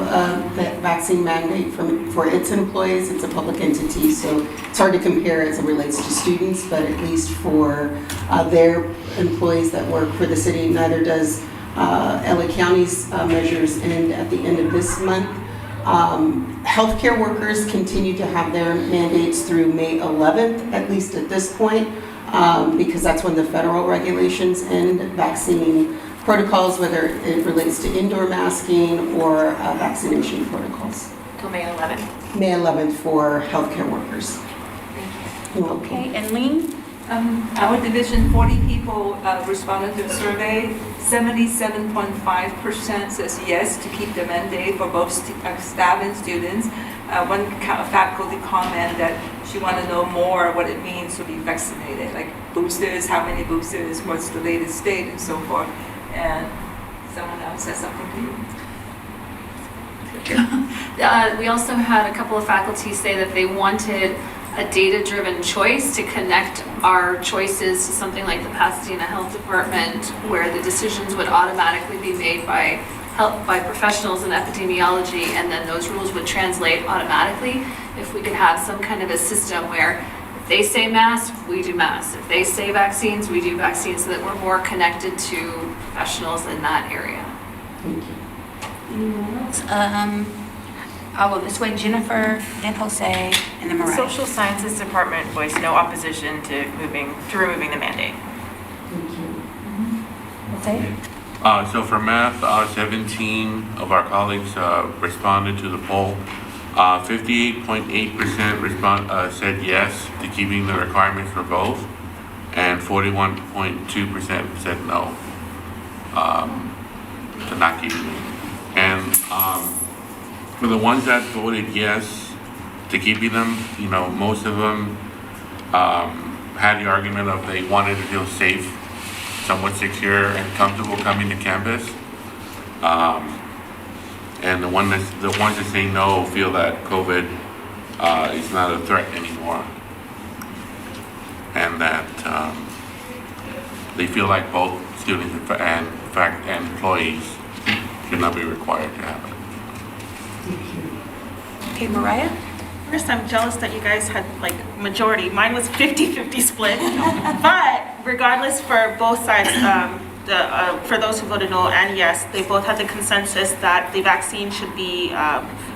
a vaccine mandate for its employees. It's a public entity, so it's hard to compare as it relates to students, but at least for their employees that work for the city, neither does LA County's measures end at the end of this month. Healthcare workers continue to have their mandates through May 11th, at least at this point, because that's when the federal regulations end. Vaccine protocols, whether it relates to indoor masking or vaccination protocols. Till May 11th. May 11th for healthcare workers. Okay, and Lean? Our division, 40 people responded to the survey. 77.5% says yes to keep the mandate for both staff and students. One faculty comment that she wanted to know more what it means to be vaccinated, like boosters, how many boosters, what's the latest date, and so forth. And someone else said something to you. We also had a couple of faculty say that they wanted a data-driven choice to connect our choices to something like the Pasadena Health Department, where the decisions would automatically be made by professionals in epidemiology, and then those rules would translate automatically. If we could have some kind of a system where if they say masks, we do masks. If they say vaccines, we do vaccines, so that we're more connected to professionals in that area. Anyone else? I'll go this way, Jennifer, then Jose, and then Mariah. Social Sciences Department voiced no opposition to removing the mandate. Jose? So for math, 17 of our colleagues responded to the poll. 58.8% said yes to keeping the requirements for both, and 41.2% said no to not keeping it. And for the ones that voted yes to keeping them, most of them had the argument of they wanted to feel safe, somewhat secure and comfortable coming to campus. And the ones that say no feel that COVID is not a threat anymore, and that they feel like both students and employees should not be required to have it. Okay, Mariah? First, I'm jealous that you guys had majority. Mine was 50-50 split. But regardless, for both sides, for those who voted no and yes, they both had the consensus that the vaccine should be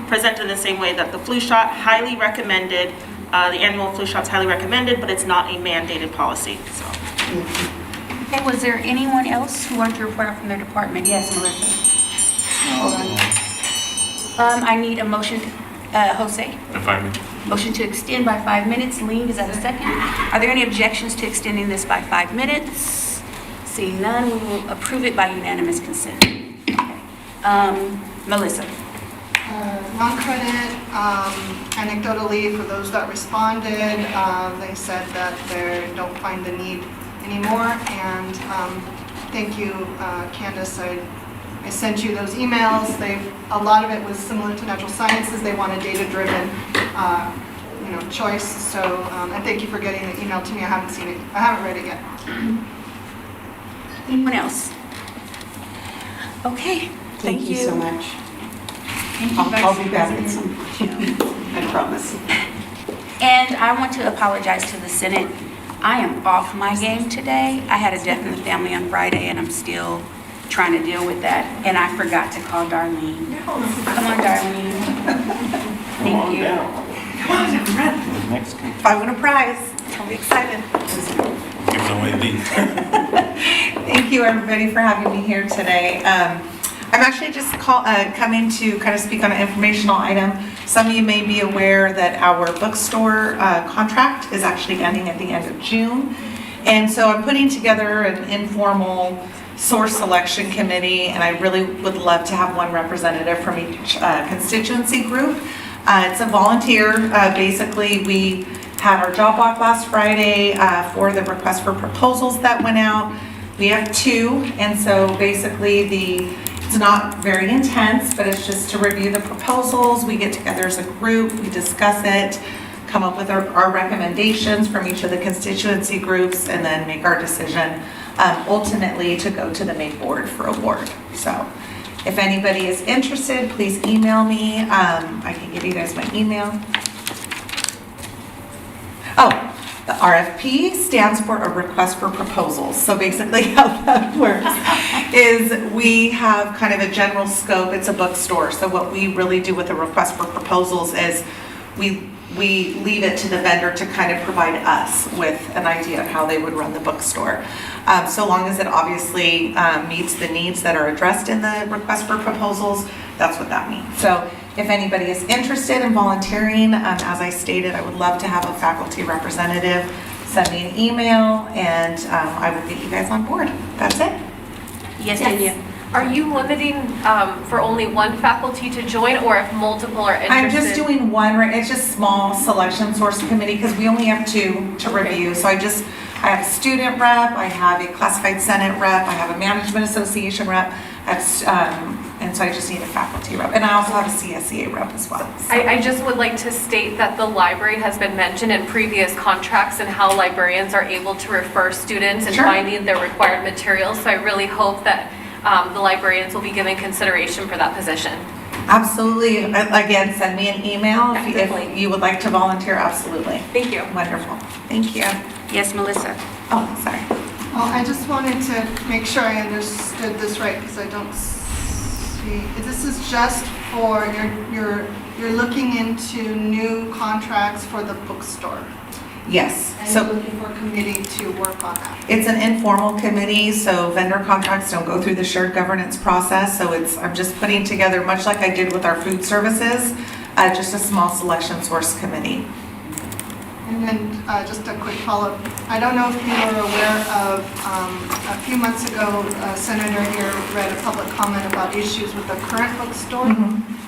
presented in the same way, that the flu shot highly recommended, the annual flu shot's highly recommended, but it's not a mandated policy. So. Okay, was there anyone else who wanted to report out from their department? Yes, Melissa. Hold on. I need a motion, Jose. 5 minutes. Motion to extend by 5 minutes. Ling, is that a second? Are there any objections to extending this by 5 minutes? Seeing none, we will approve it by unanimous consent. Okay. Melissa. Non-credit, anecdotally, for those that responded, they said that they don't find the need anymore. And thank you, Candace. I sent you those emails. A lot of it was similar to natural sciences. They want a data-driven, choice. So, and thank you for getting the email to me. I haven't seen it. I haven't read it yet. Anyone else? Okay. Thank you so much. Thank you, I'll be back Vice at some point. I promise. And I want to apologize to the Senate. I am off my game today. I had a death in the family on Friday, and I'm still trying to deal with that. And I forgot to call Darlene. Come on, Darlene. Thank you. Come on, run. If I win a prize, I'll be excited. Give away these. Thank you, everybody, for having me here today. I'm actually just coming to kind of speak on an informational item. Some of you may be aware that our bookstore contract is actually ending at the end of June. And so I'm putting together an informal source selection committee, and I really would love to have one representative from each constituency group. It's a volunteer. Basically, we had our job walk last Friday for the request for proposals that went out. We have 2, and so basically it's not very intense, but it's just to review the proposals. We get together as a group, we discuss it, come up with our recommendations from each of the constituency groups, and then make our decision ultimately to go to the main board for award. So if anybody is interested, please email me. I can give you guys my email. Oh, the RFP stands for a request for proposals. So basically how that works is we have kind of a general scope. It's a bookstore. So what we really do with a request for proposals is we leave it to the vendor to kind of provide us with an idea of how they would run the bookstore. So long as it obviously meets the needs that are addressed in the request for proposals, that's what that means. So if anybody is interested in volunteering, as I stated, I would love to have a faculty representative. Send me an email and I will get you guys on board. That's it. Yes, Danielle. Are you limiting for only one faculty to join, or if multiple are interested? I'm just doing one, it's just small selection source committee because we only have 2 to review. So I have a student rep, I have a classified senate rep, I have a management association rep, and so I just need a faculty rep. And I also have a CSEA rep as well. So. I just would like to state that the library has been mentioned in previous contracts and how librarians are able to refer students and finding their required materials. So I really hope that the librarians will be given consideration for that position. Absolutely. Again, send me an email if you would like to volunteer. Absolutely. Thank you. Wonderful. Thank you. Yes, Melissa. Oh, sorry. Well, I just wanted to make sure I understood this right because I don't see, this is just for, you're looking into new contracts for the bookstore. Yes. And So you're looking for a committee to work on that. it's an informal committee, so vendor contracts don't go through the shared governance process. So I'm just putting together, much like I did with our food services, just a small selection source committee. And then just a quick follow-up. I don't know if you were aware of, a few months ago, a senator here read a public comment about issues with the current bookstore.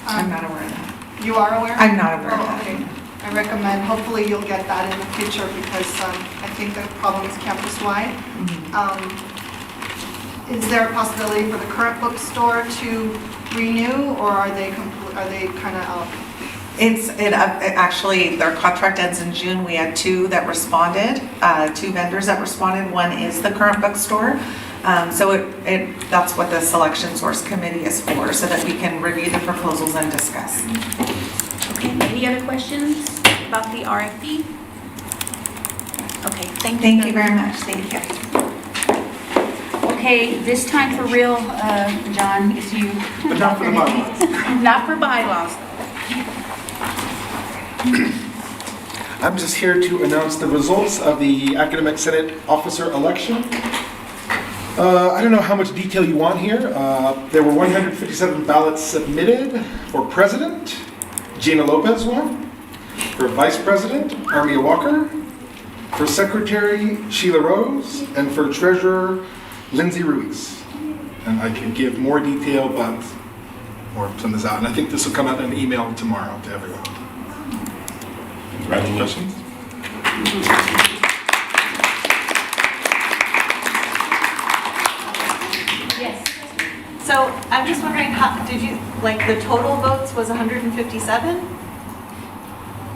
I'm not aware of that. You are aware? I'm not aware of Oh, that. okay. I recommend, hopefully you'll get that in the future because I think the problem is campus-wide. Is there a possibility for the current bookstore to renew, or are they kind of out? Actually, their contract ends in June. We had two that responded, two vendors that responded. One is the current bookstore. So that's what the selection source committee is for, so that we can review the proposals and discuss. Okay, any other questions about the RFP? Okay, thank you. Thank you very much. Thank you. Okay, this time for real, John, it's you. But not for the bylaws. Not for bylaws. I'm just here to announce the results of the Academic Senate Officer election. I don't know how much detail you want here. There were 157 ballots submitted for president. Gina Lopez won. For vice president, Armia Walker. For secretary, Sheila Rose. And for treasurer, Lindsay Ruiz. And I can give more detail, but or send this out. And I think this will come out in an email tomorrow to everyone. Congratulations. Yes. So I'm just wondering, how did you, like, the total votes was 157?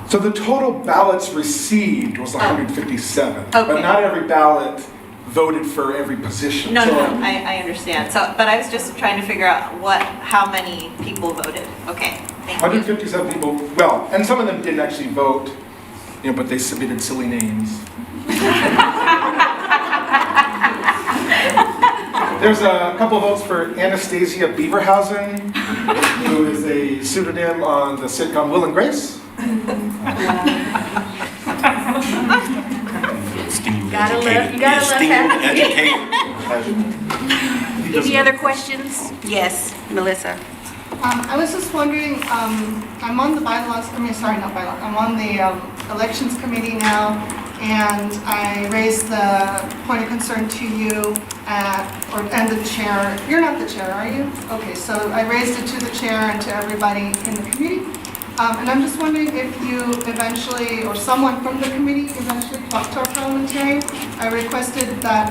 So the total ballots received was 157, but Okay. not every ballot voted for every position. No, So- no, I understand. So, but I was just trying to figure out how many people voted. Okay, thank you. 157 people, well, and some of them didn't actually vote, but they submitted silly names. There's a couple of votes for Anastasia Beaverhausen, who is a pseudonym on the sitcom Will and Grace. You gotta love that. Any other questions? Yes, Melissa. I was just wondering, I'm on the bylaws, I'm on the elections committee now, and I raised the point of concern to you and the chair. You're not the chair, are you? Okay, so I raised it to the chair and to everybody in the committee. And I'm just wondering if you eventually, or someone from the committee eventually talked to our parliamentarian. I requested that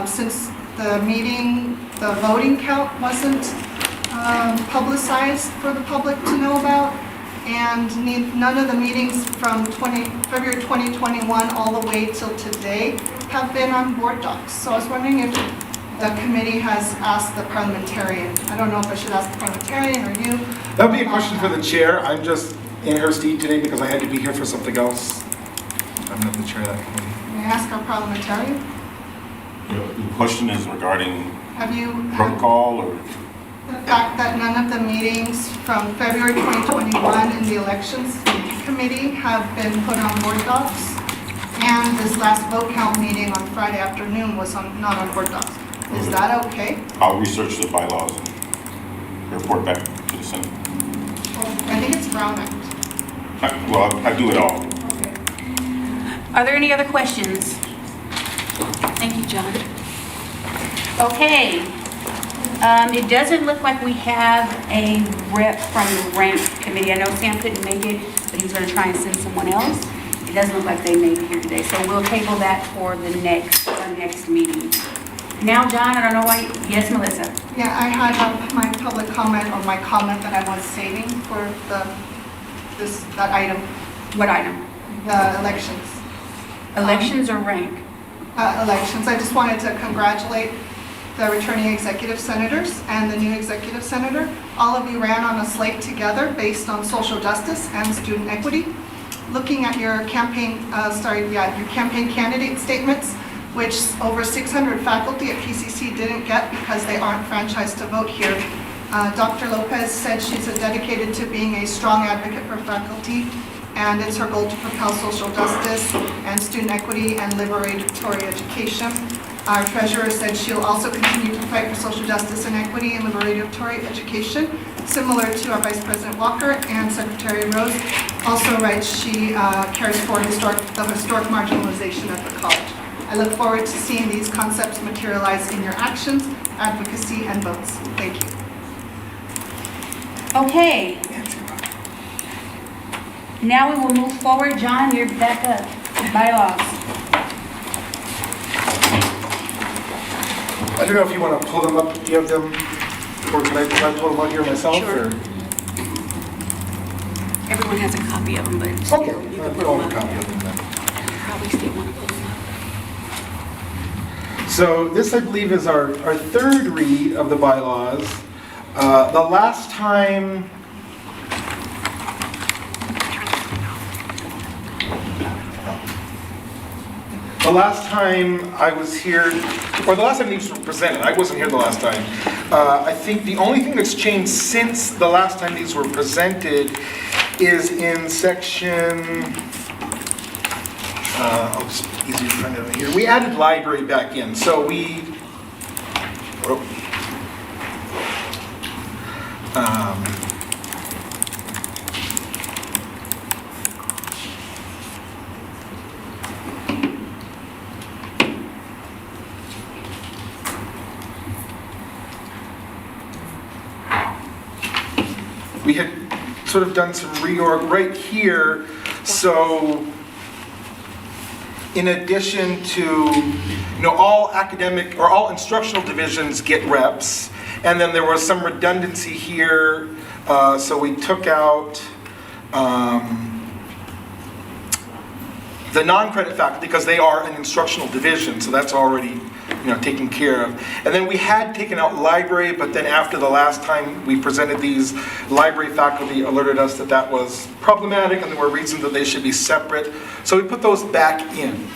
since the meeting, the voting count wasn't publicized for the public to know about, and none of the meetings from February 2021 all the way till today have been on board docs. So I was wondering if the committee has asked the parliamentarian. I don't know if I should ask the parliamentarian or you. That would be a question for the chair. I'm just in her seat today because I had to be here for something else. I'm not the chair of that committee. May I ask our parliamentarian? The question is regarding Have you protocol or? the fact that none of the meetings from February 2021 in the elections committee have been put on board docs? And this last vote count meeting on Friday afternoon was not on board docs. Is that okay? I'll research the bylaws and report back to the Senate. I think it's Brown Act. I do it all. Are there any other questions? Thank you, John. Okay. It doesn't look like we have a rep from the rank committee. I know Sam couldn't make it, but he was going to try and send someone else. It doesn't look like they made it here today, so we'll table that for our next meeting. Now, John, I don't know why. Yes, Melissa. Yeah, I had my public comment or my comment that I was saving for that item. What item? The elections. Elections or rank? Elections. I just wanted to congratulate the returning executive senators and the new executive senator. All of you ran on a slate together based on social justice and student equity. Looking at your campaign, your campaign candidate statements, which over 600 faculty at PCC didn't get because they aren't franchised to vote here. Dr. Lopez said she's dedicated to being a strong advocate for faculty, and it's her goal to propel social justice and student equity and liberatory education. Our treasurer said she'll also continue to fight for social justice and equity and liberatory education, similar to our Vice President Walker, and Secretary Rose also writes she cares for the historic marginalization of the college. I look forward to seeing these concepts materialize in your actions, advocacy, and votes. Thank you. Okay. Now we will move forward. John, you're back up. Bylaws. I don't know if you want to pull them up, do you have them, or can I pull them out here myself? Sure. Or? Everyone has a copy of them, but Okay, you can I'll put pull them a up. copy of them then. Probably still want to put them up. So this, I believe, is our third read of the bylaws. The last time, I was here, or the last time these were presented, I wasn't here the last time. I think the only thing that's changed since the last time these were presented is in section, it's easier to find it here. We added library back in, so we, we had sort of done some reorg right here, so in addition to, all academic or all instructional divisions get reps, and then there was some redundancy here, so we took out the non-credit faculty because they are an instructional division, so that's already taken care of. And then we had taken out library, but then after the last time we presented these, library faculty alerted us that that was problematic and there were reasons that they should be separate. So we put those back in.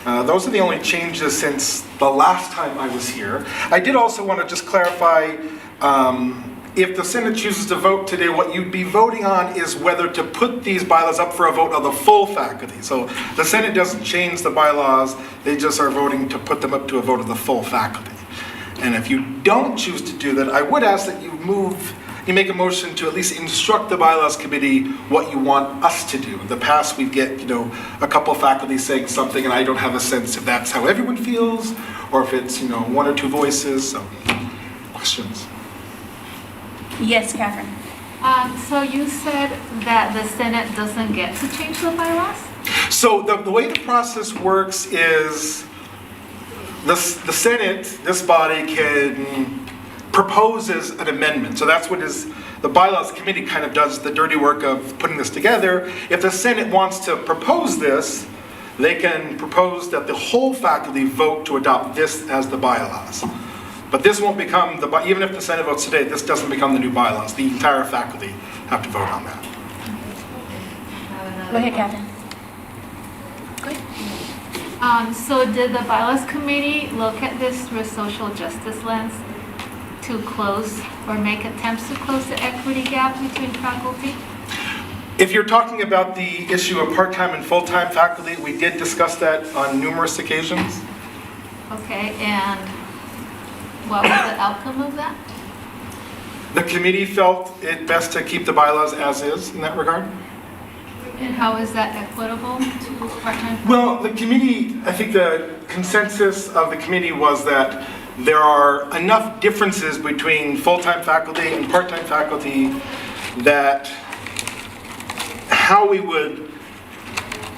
Those are the only changes since the last time I was here. I did also want to just clarify, if the Senate chooses to vote today, what you'd be voting on is whether to put these bylaws up for a vote of the full faculty. So the Senate doesn't change the bylaws, they just are voting to put them up to a vote of the full faculty. And if you don't choose to do that, I would ask that you make a motion to at least instruct the Bylaws Committee what you want us to do. In the past, we'd get, a couple faculty saying something, and I don't have a sense if that's how everyone feels, or if it's, one or two voices. So, questions? Yes, Catherine. So you said that the Senate doesn't get to change the bylaws? So the way the process works is the Senate, this body, can proposes an amendment. So that's what the Bylaws Committee kind of does the dirty work of putting this together. If the Senate wants to propose this, they can propose that the whole faculty vote to adopt this as the bylaws. But this won't become, even if the Senate votes today, this doesn't become the new bylaws. The entire faculty have to vote on that. Go ahead, Catherine. So did the Bylaws Committee look at this through a social justice lens to close or make attempts to close the equity gap between faculty? If you're talking about the issue of part-time and full-time faculty, we did discuss that on numerous occasions. Okay, and what was the outcome of that? The committee felt it best to keep the bylaws as is in that regard. And how is that equitable to part-time? Well, the committee, I think the consensus of the committee was that there are enough differences between full-time faculty and part-time faculty that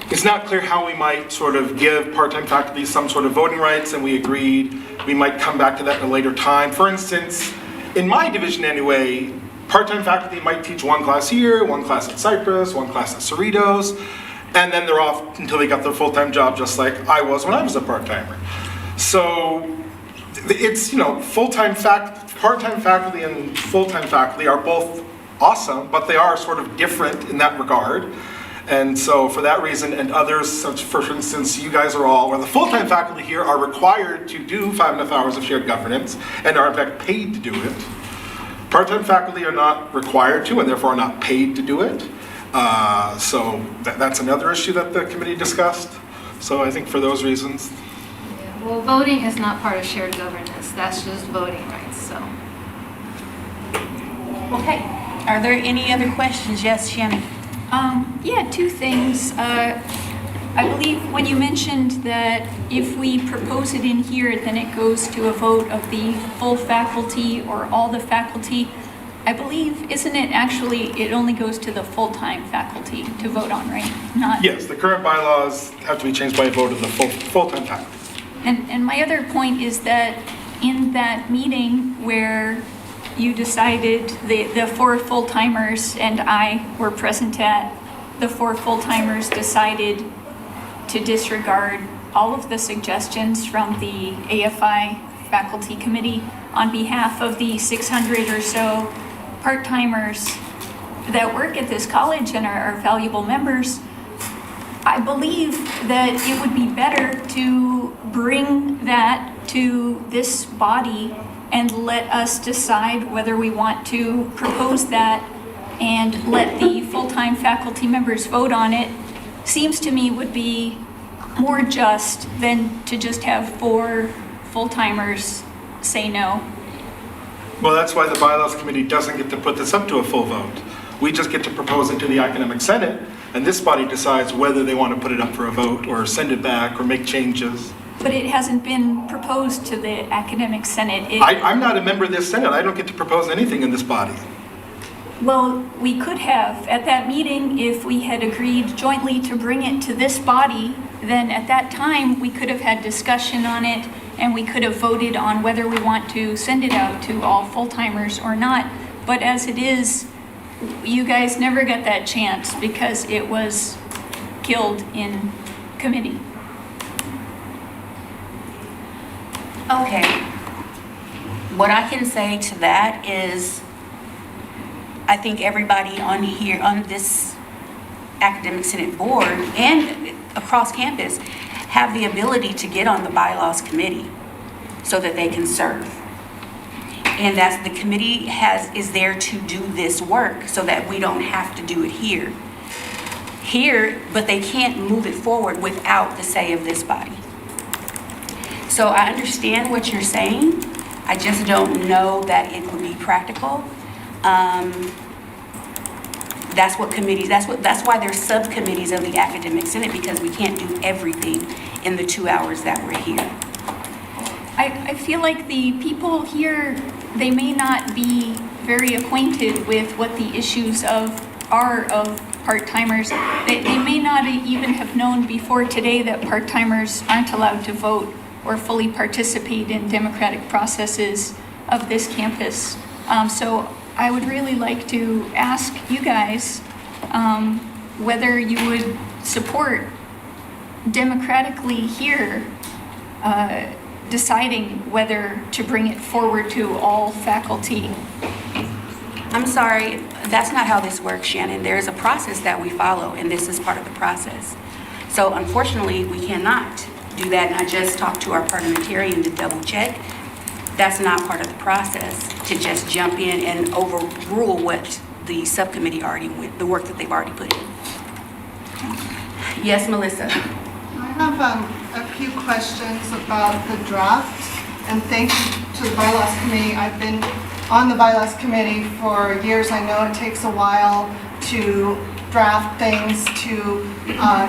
it's not clear how we might sort of give part-time faculty some sort of voting rights, and we agreed we might come back to that at a later time. For instance, in my division anyway, part-time faculty might teach one class here, one class at Cypress, one class at Cerritos, and then they're off until they got their full-time job, just like I was when I was a part-timer. So it's, part-time faculty and full-time faculty are both awesome, but they are sort of different in that regard. And so for that reason and others, such for instance, you guys are all, or the full-time faculty here are required to do 5.5 hours of shared governance and are in fact paid to do it. Part-time faculty are not required to and therefore are not paid to do it. So that's another issue that the committee discussed. So I think for those reasons. Well, voting is not part of shared governance, that's just voting rights, so. Okay. Are there any other questions? Yes, Shannon? Yeah, two things. I believe when you mentioned that if we propose it in here, then it goes to a vote of the full faculty or all the faculty. I believe, isn't it actually, it only goes to the full-time faculty to vote on, right? Not. Yes, the current bylaws have to be changed by a vote of the full-time faculty. And my other point is that in that meeting where you decided the 4 full-timers and I were present at, the 4 full-timers decided to disregard all of the suggestions from the AFI faculty committee on behalf of the 600 or so part-timers that work at this college and are valuable members. I believe that it would be better to bring that to this body and let us decide whether we want to propose that and let the full-time faculty members vote on it. Seems to me would be more just than to just have 4 full-timers say no. Well, that's why the Bylaws Committee doesn't get to put this up to a full vote. We just get to propose it to the Academic Senate, and this body decides whether they want to put it up for a vote or send it back or make changes. But it hasn't been proposed to the Academic Senate. I'm not a member of this Senate. I don't get to propose anything in this body. Well, we could have. At that meeting, if we had agreed jointly to bring it to this body, then at that time, we could have had discussion on it, and we could have voted on whether we want to send it out to all full-timers or not. But as it is, you guys never got that chance because it was killed in committee. Okay. What I can say to that is, I think everybody on here, on this Academic Senate board and across campus have the ability to get on the Bylaws Committee so that they can serve. And that's the committee is there to do this work so that we don't have to do it here. But they can't move it forward without the say of this body. So I understand what you're saying. I just don't know that it would be practical. That's what committees, that's why there's subcommittees of the Academic Senate, because we can't do everything in the 2 hours that we're here. I feel like the people here, they may not be very acquainted with what the issues are of part-timers. They may not even have known before today that part-timers aren't allowed to vote or fully participate in democratic processes of this campus. So I would really like to ask you guys whether you would support democratically here deciding whether to bring it forward to all faculty. I'm sorry, that's not how this works, Shannon. There is a process that we follow, and this is part of the process. So unfortunately, we cannot do that, and I just talked to our parliamentarian to double check. That's not part of the process, to just jump in and overrule what the subcommittee already went, the work that they've already put in. Yes, Melissa? I have a few questions about the draft, and thank you to the Bylaws Committee. I've been on the Bylaws Committee for years. I know it takes a while to draft things, to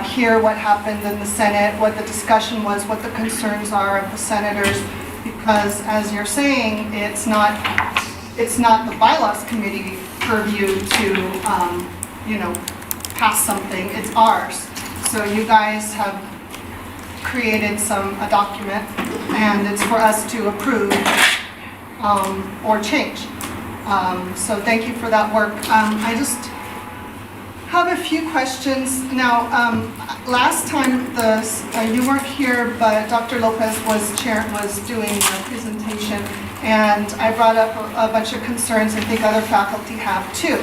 hear what happened in the Senate, what the discussion was, what the concerns are of the senators, because as you're saying, it's not the Bylaws Committee purview to, pass something, it's ours. So you guys have created a document, and it's for us to approve or change. So thank you for that work. I just have a few questions. Now, last time you weren't here, but Dr. Lopez was doing the presentation, and I brought up a bunch of concerns. I think other faculty have too.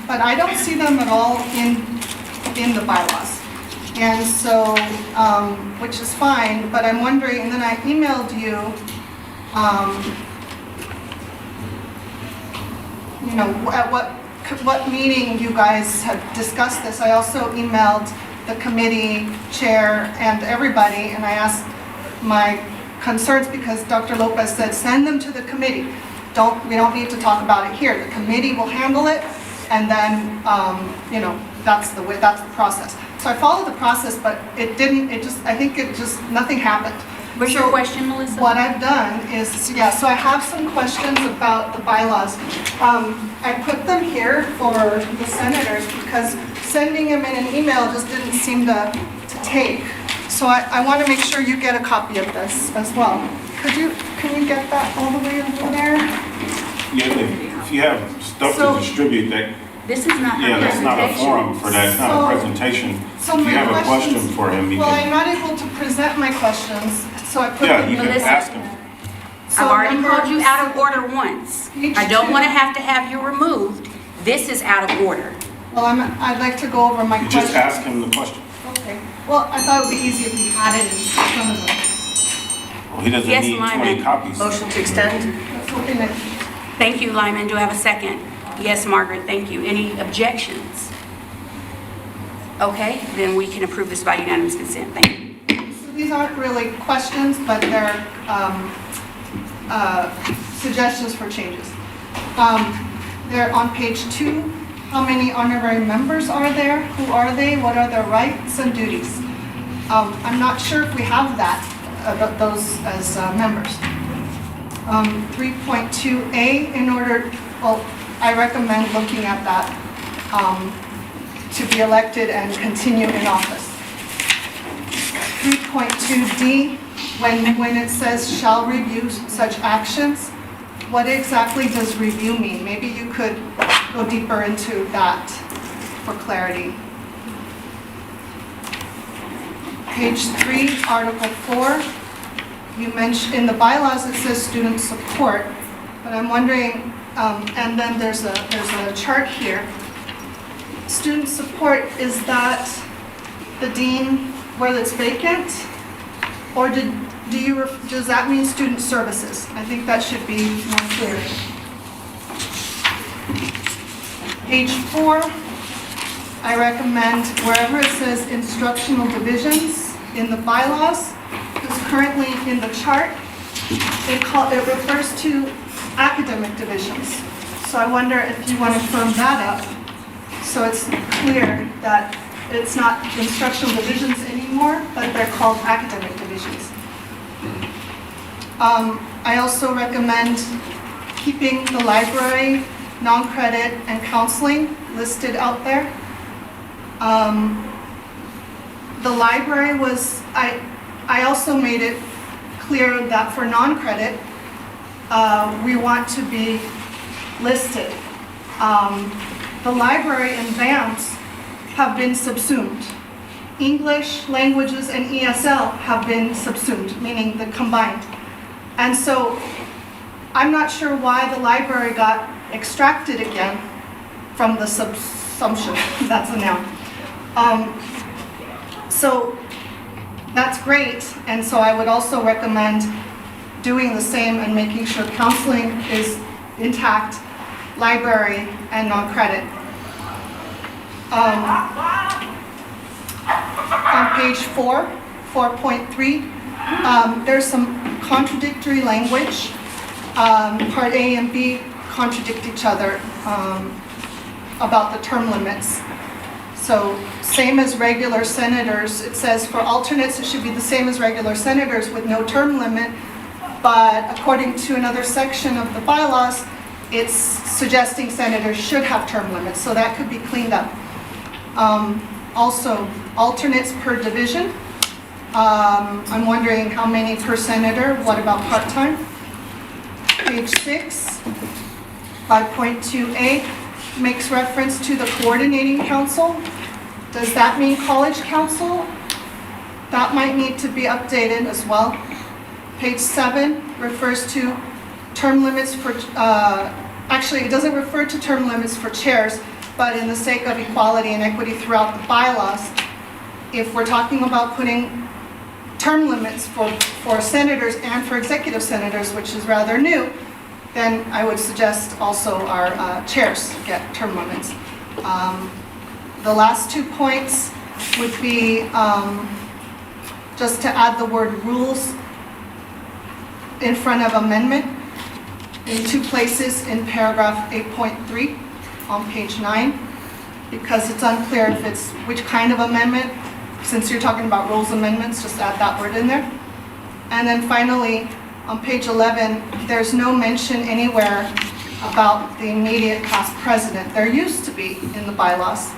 But I don't see them at all in the bylaws. And so, which is fine, but I'm wondering, and then I emailed you you know, at what meeting you guys had discussed this. I also emailed the committee chair and everybody, and I asked my concerns because Dr. Lopez said, send them to the committee. We don't need to talk about it here. The committee will handle it, and then, you know, that's the process. So I followed the process, but I think nothing happened. What's your question, Melissa? What I've done is, so I have some questions about the bylaws. I put them here for the senators because sending them in an email just didn't seem to take. So I want to make sure you get a copy of this as well. Can you get that all the way over there? Yeah, if you have stuff to distribute, this is not that's not a forum for that. It's not a presentation. So if you have a question for him, you I'm can. not able to present my questions, so I put Yeah, you can Melissa. ask him. I've already called you out of order once. I don't want to have you removed. This is out of order. Well, I'd like to go over my You questions. just ask him the question. Okay. Well, I thought it would be easy if we had it in front of them. Well, he doesn't Yes, need Lyman. 20 copies. Motion to extend? That's what we need. Thank you, Lyman. Do I have a second? Yes, Margaret, thank you. Any objections? Okay, then we can approve this by unanimous consent. Thank you. So these aren't really questions, but they're suggestions for changes. They're on page 2. How many honorary members are there? Who are they? What are their rights and duties? I'm not sure if we have those as members. 3.2A, I recommend looking at that to be elected and continue in office. 3.2D, when it says shall review such actions, what exactly does review mean? Maybe you could go deeper into that for clarity. Page 3, Article 4, you mentioned in the bylaws it says student support, but I'm wondering, and then there's a chart here. Student support, is that the dean where it's vacant? Or does that mean student services? I think that should be more clear. Page 4, I recommend wherever it says instructional divisions in the bylaws, because currently in the chart, it refers to academic divisions. So I wonder if you want to firm that up so it's clear that it's not instructional divisions anymore, but they're called academic divisions. I also recommend keeping the library, non-credit, and counseling listed out there. The library was, I also made it clear that for non-credit, we want to be listed. The library and BAMS have been subsumed. English, languages, and ESL have been subsumed, meaning the combined. And so I'm not sure why the library got extracted again from the subsumption, that's a noun. So that's great, and so I would also recommend doing the same and making sure counseling is intact, library, and non-credit. On page 4, 4.3, there's some contradictory language. Part A and B contradict each other about the term limits. So same as regular senators, it says for alternates it should be the same as regular senators with no term limit, but according to another section of the bylaws, it's suggesting senators should have term limits, so that could be cleaned up. Also, alternates per division. I'm wondering how many per senator, what about part-time? Page 6, 5.2A makes reference to the coordinating council. Does that mean college council? That might need to be updated as well. Page 7 refers to term limits for, actually it doesn't refer to term limits for chairs, but in the sake of equality and equity throughout the bylaws, if we're talking about putting term limits for senators and for executive senators, which is rather new, then I would suggest also our chairs get term limits. The last 2 points would be just to add the word rules in front of amendment in 2 places in paragraph 8.3 on page 9, because it's unclear if it's which kind of amendment. Since you're talking about rules amendments, just add that word in there. And then finally, on page 11, there's no mention anywhere about the immediate past president. There used to be in the bylaws.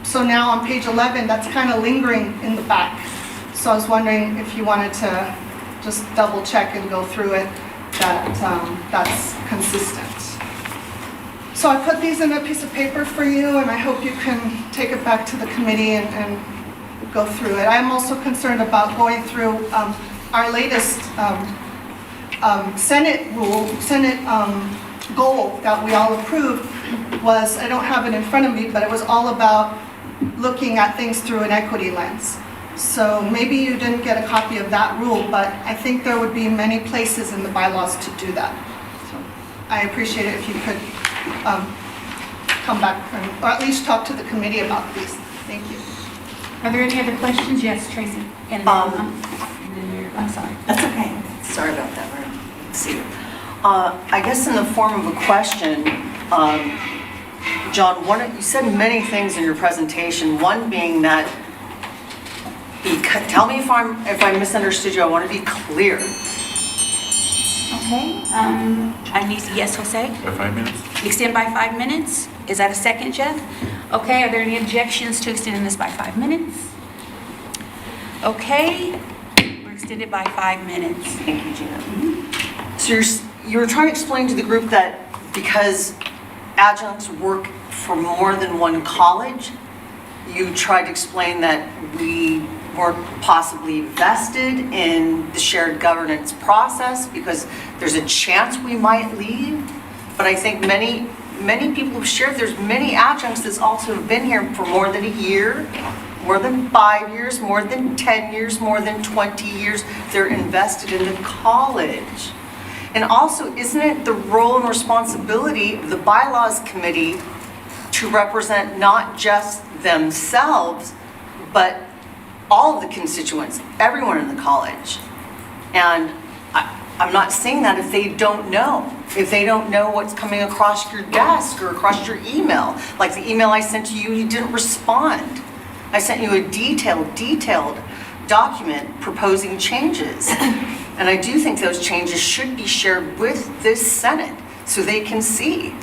So now on page 11, that's kind of lingering in the back. So I was wondering if you wanted to just double check and go through it, that that's consistent. So I put these in a piece of paper for you, and I hope you can take it back to the committee and go through it. I'm also concerned about going through our latest Senate goal that we all approved was, I don't have it in front of me, but it was all about looking at things through an equity lens. So maybe you didn't get a copy of that rule, but I think there would be many places in the bylaws to do that. So I appreciate it if you could come back or at least talk to the committee about these. Thank you. Are there any other questions? Yes, Tracy. And I'm sorry. That's okay. Sorry about that. Let's see. I guess in the form of a question, John, you said many things in your presentation. One being that, tell me if I misunderstood you. I want to be clear. Okay. I need, yes, Jose? For 5 minutes? Extend by 5 minutes. Is that a second, Jeff? Okay, are there any objections to extending this by 5 minutes? Okay, we're extended by 5 minutes. Thank you, Gina. So you were trying to explain to the group that because adjuncts work for more than one college, you tried to explain that we weren't possibly vested in the shared governance process because there's a chance we might leave. But I think many people have shared, there's many adjuncts that also have been here for more than a year, more than 5 years, more than 10 years, more than 20 years. They're invested in the college. And also, isn't it the role and responsibility of the Bylaws Committee to represent not just themselves, but all of the constituents, everyone in the college? And I'm not saying that if they don't know. If they don't know what's coming across your desk or across your email. Like the email I sent to you, you didn't respond. I sent you a detailed document proposing changes. And I do think those changes should be shared with this Senate so they can see.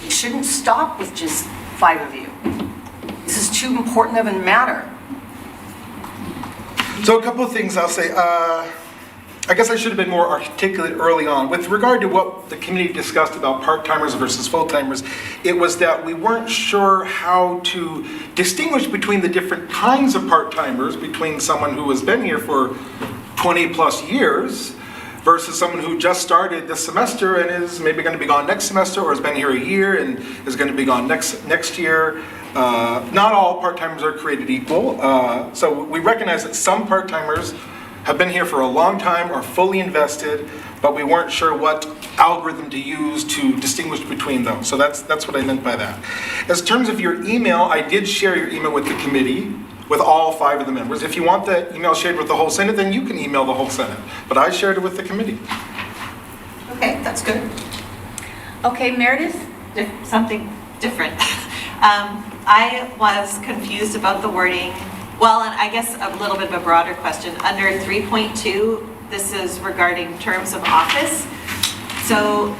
It shouldn't stop with just 5 of you. This is too important of a matter. So a couple of things I'll say. I guess I should have been more articulate early on. With regard to what the committee discussed about part-timers versus full-timers, it was that we weren't sure how to distinguish between the different kinds of part-timers, between someone who has been here for 20 plus years versus someone who just started this semester and is maybe going to be gone next semester, or has been here a year and is going to be gone next year. Not all part-timers are created equal. So we recognize that some part-timers have been here for a long time, are fully invested, but we weren't sure what algorithm to use to distinguish between them. So that's what I meant by that. As terms of your email, I did share your email with the committee, with all 5 of the members. If you want the email shared with the whole Senate, then you can email the whole Senate. But I shared it with the committee. Okay, that's good. Okay, Meredith? Something different. I was confused about the wording. Well, and I guess a little bit of a broader question. Under 3.2, this is regarding terms of office. So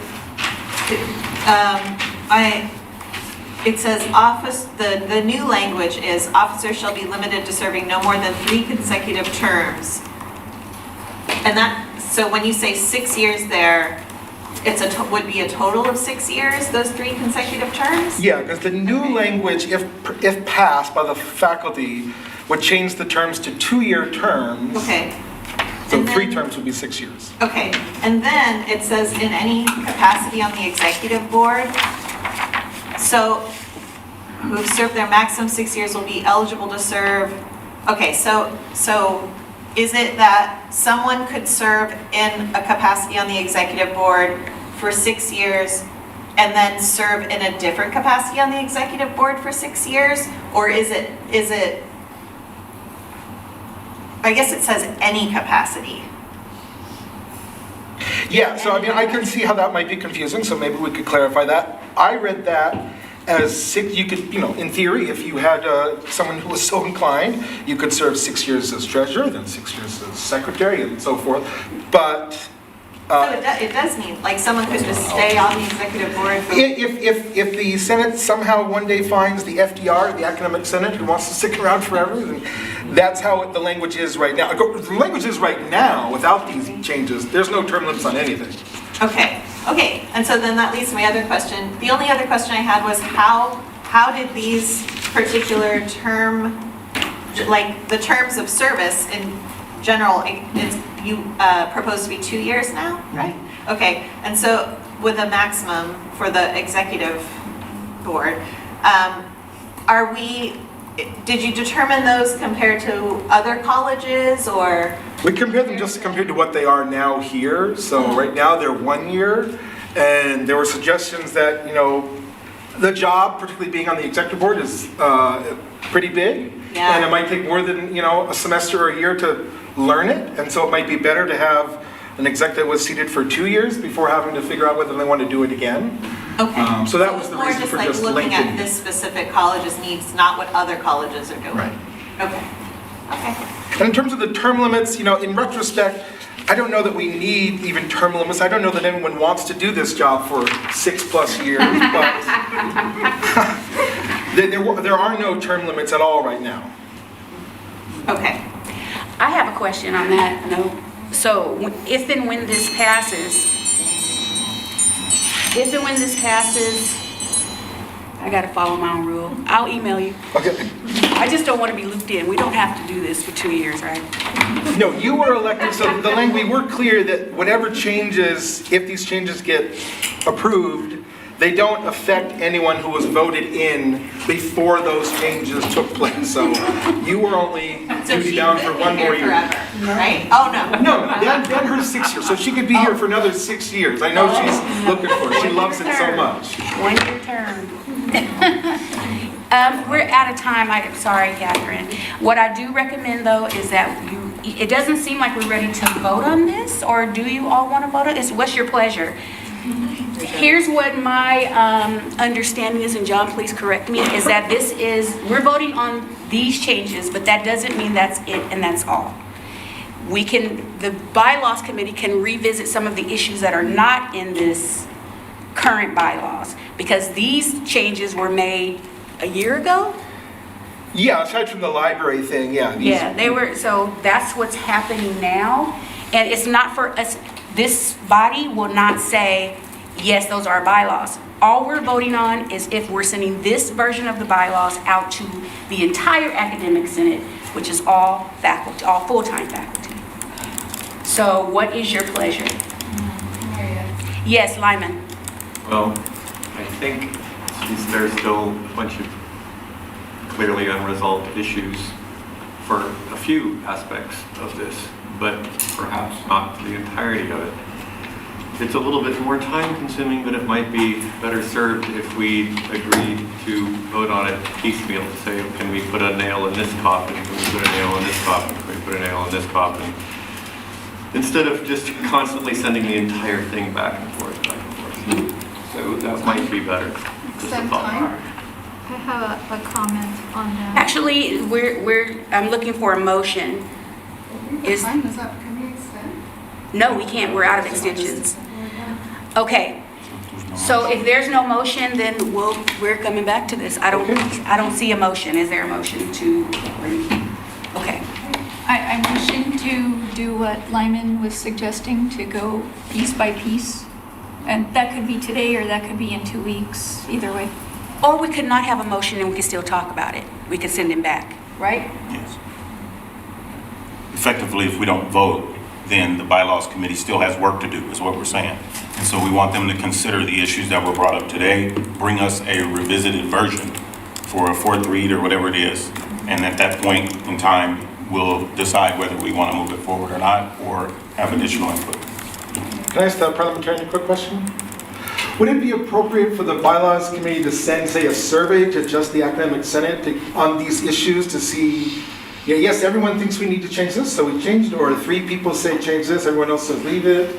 it says office, the new language is officers shall be limited to serving no more than 3 consecutive terms. And that, so when you say 6 years there, would be a total of 6 years, those 3 consecutive terms? Yeah, because the new language, if passed by the faculty, would change the terms to 2-year terms. Okay. So 3 terms would be 6 years. Okay, and then it says in any capacity on the executive board. So who've served their maximum 6 years will be eligible to serve. Okay, so is it that someone could serve in a capacity on the executive board for 6 years and then serve in a different capacity on the executive board for 6 years? Or is it, I guess it says any capacity. Yeah, so I mean, I can see how that might be confusing, so maybe we could clarify that. I read that as six, you could, in theory, if you had someone who was so inclined, you could serve 6 years as treasurer, then 6 years as secretary, and so forth. But So it does mean, like, someone could just stay on the executive board for... if the Senate somehow one day finds the FDR, the Academic Senate, who wants to stick around forever, then that's how the language is right now. The language is right now, without these changes, there's no term limits on anything. Okay, and so then that leads to my other question. The only other question I had was how did these particular the terms of service in general, you propose to be 2 years now, right? Okay, and so with a maximum for the executive board, did you determine those compared to other colleges, or? We compare them just compared to what they are now here. So right now they're 1 year, and there were suggestions that, the job, particularly being on the executive board, is pretty big. Yeah. And it might take more than, a semester or a year to learn it. And so it might be better to have an exec that was seated for 2 years before having to figure out whether they want to do it again. Okay. So that was the reason for just looking lengthening. at this specific college's needs, not what other colleges are doing. Right. Okay. And in terms of the term limits, in retrospect, I don't know that we need even term limits. I don't know that anyone wants to do this job for 6+ years, but there are no term limits at all right now. Okay. I have a question on that note. So if and when this passes, I gotta follow my own rule. I'll email you. Okay. I just don't want to be looped in. We don't have to do this for 2 years, right? No, you were elected, so we were clear that whatever changes, if these changes get approved, they don't affect anyone who was voted in before those changes took place. So you were only duty bound for 1 more year. Right? Oh, no. No, then her 6 years, so she could be here for another 6 years. I know she's looking for it. She loves it so much. 1 year term. We're out of time. I'm sorry, Catherine. What I do recommend, though, is that it doesn't seem like we're ready to vote on this, or do you all want to vote on this? What's your pleasure? Here's what my understanding is, and John, please correct me, is that we're voting on these changes, but that doesn't mean that's it and that's all. The Bylaws Committee can revisit some of the issues that are not in this current bylaws, because these changes were made a year ago? Yeah, aside from the library thing, yeah. Yeah, they were, so that's what's happening now. And it's not for us, this body will not say, yes, those are our bylaws. All we're voting on is if we're sending this version of the bylaws out to the entire academic senate, which is all faculty, all full-time faculty. So what is your pleasure? Yes, Lyman. Well, I think since there's still a bunch of clearly unresolved issues for a few aspects of this, but perhaps not the entirety of it, it's a little bit more time consuming, but it might be better served if we agreed to vote on it piecemeal, to say, can we put a nail in this coffin, can we put a nail in this coffin, can we put a nail in this coffin, instead of just constantly sending the entire thing back and forth. So that might be better. Just a thought. I have a comment on that. Actually, I'm looking for a motion. Can we extend? No, we can't, we're out of extensions. Okay, so if there's no motion, then we're coming back to this. I don't see a motion. Is there a motion to, okay. I motion to do what Lyman was suggesting, to go piece by piece. And that could be today, or that could be in 2 weeks, either way. Or we could not have a motion and we could still talk about it. We could send him back, right? Yes. Effectively, if we don't vote, then the Bylaws Committee still has work to do, is what we're saying. And so we want them to consider the issues that were brought up today, bring us a revisited version for a 4th read or whatever it is. And at that point in time, we'll decide whether we want to move it forward or not, or have additional input. Can I ask the parliamentarian a quick question? Would it be appropriate for the bylaws committee to send, say, a survey to just the academic senate on these issues to see, yeah, yes, everyone thinks we need to change this, so we changed, or 3 people say change this, everyone else says leave it.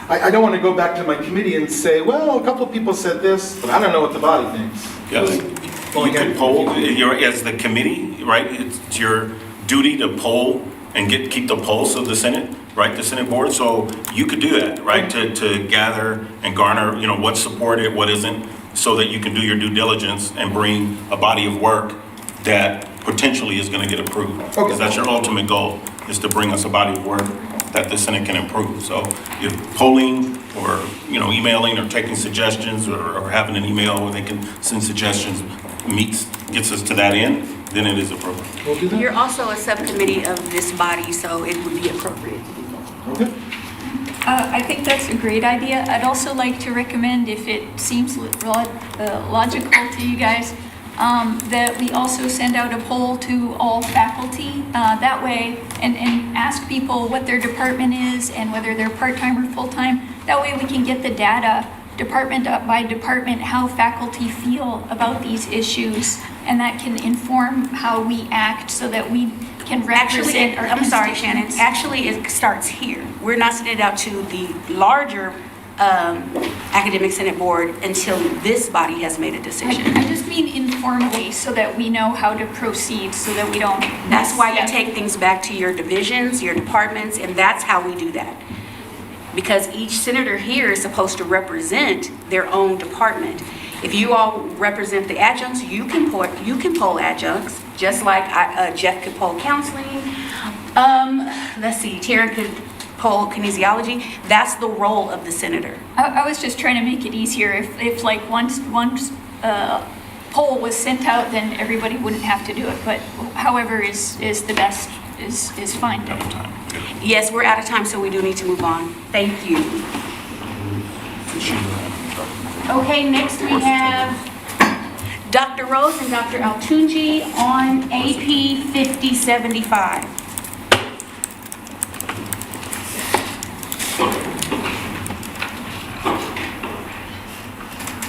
I don't want to go back to my committee and say, well, a couple of people said this, but I don't know what the body thinks. Yes, you could poll, as the committee, right? It's your duty to poll and keep the pulse of the Senate, right? The Senate board, so you could do that, right? To gather and garner, what's supported, what isn't, so that you can do your due diligence and bring a body of work that potentially is going to get approved. Because that's your ultimate goal, is to bring us a body of work that the Senate can improve. So if polling or, emailing or taking suggestions or having an email where they can send suggestions gets us to that end, then it is appropriate. We'll do that. You're also a subcommittee of this body, so it would be appropriate to do that. Okay. I think that's a great idea. I'd also like to recommend, if it seems logical to you guys, that we also send out a poll to all faculty that way and ask people what their department is and whether they're part-time or full-time. That way we can get the data department by department, how faculty feel about these issues, and that can inform how we act so that we can represent our I'm sorry, Shannon. constituents. Actually, it starts here. We're not sending it out to the larger academic senate board until this body has made a decision. I just mean informally so that we know how to proceed, so that we don't. That's why you take things back to your divisions, your departments, and that's how we do that. Because each senator here is supposed to represent their own department. If you all represent the adjuncts, you can poll adjuncts, just like Jeff could poll counseling. Let's see, Tara could poll kinesiology. That's the role of the senator. I was just trying to make it easier. If like one poll was sent out, then everybody wouldn't have to do it. But however is the best is fine. Yes, we're out of time, so we do need to move on. Thank you. Okay, next we have Dr. Rose and Dr. Altunji on AP 5075.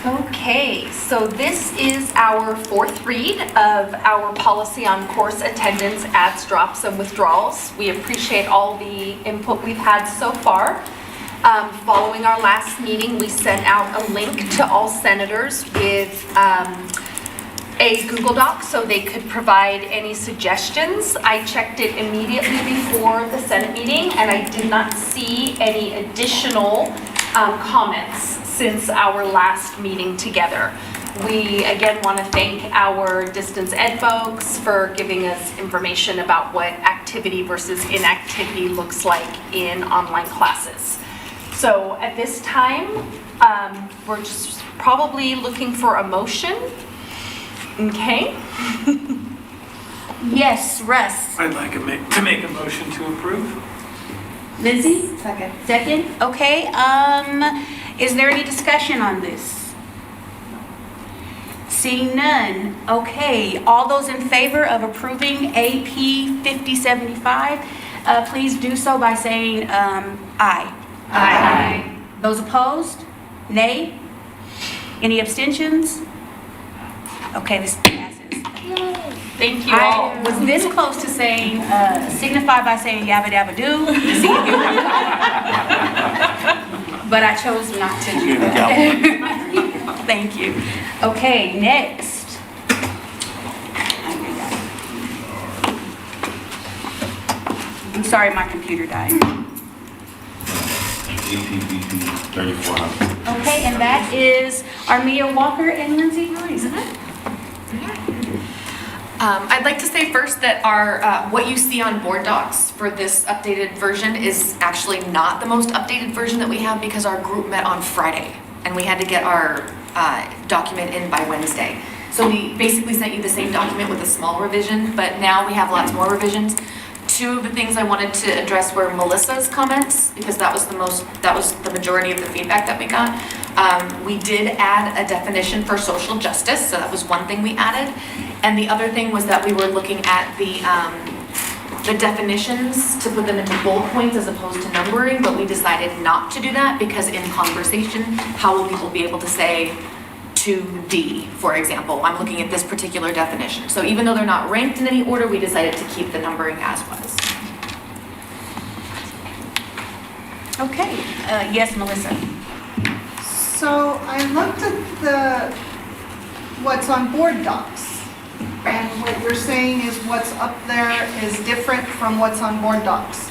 Okay, so this is our 4th read of our policy on course attendance, adds, drops, and withdrawals. We appreciate all the input we've had so far. Following our last meeting, we sent out a link to all senators with a Google Doc so they could provide any suggestions. I checked it immediately before the Senate meeting, and I did not see any additional comments since our last meeting together. We again want to thank our distance ed folks for giving us information about what activity versus inactivity looks like in online classes. So at this time, we're just probably looking for a motion. Okay. Yes, Russ. I'd like to make a motion to approve. Lindsay? Second? Okay, is there any discussion on this? Seeing none, okay. All those in favor of approving AP 5075, please do so by saying aye. Aye. Those opposed? Nay? Any abstentions? Okay, this passes. Thank you all. I was this close to saying, signify by saying yabba dabba doo, but I chose not to do that. Thank you. Okay, next. I'm sorry, my computer died. APBP 3400. Okay, and that is Armia Walker and Lindsay Ruiz, isn't it? I'd like to say first that our what you see on board docs for this updated version is actually not the most updated version that we have because our group met on Friday and we had to get our document in by Wednesday. So we basically sent you the same document with a small revision, but now we have lots more revisions. Two of the things I wanted to address were Melissa's comments because that was the majority of the feedback that we got. We did add a definition for social justice, so that was one thing we added. And the other thing was that we were looking at the the definitions to put them into bullet points as opposed to numbering, but we decided not to do that because in conversation, how will people be able to say 2D, for example? I'm looking at this particular definition. So even though they're not ranked in any order, we decided to keep the numbering as was. Okay, yes, Melissa. So I looked at what's on board docs, and what you're saying is what's up there is different from what's on board docs.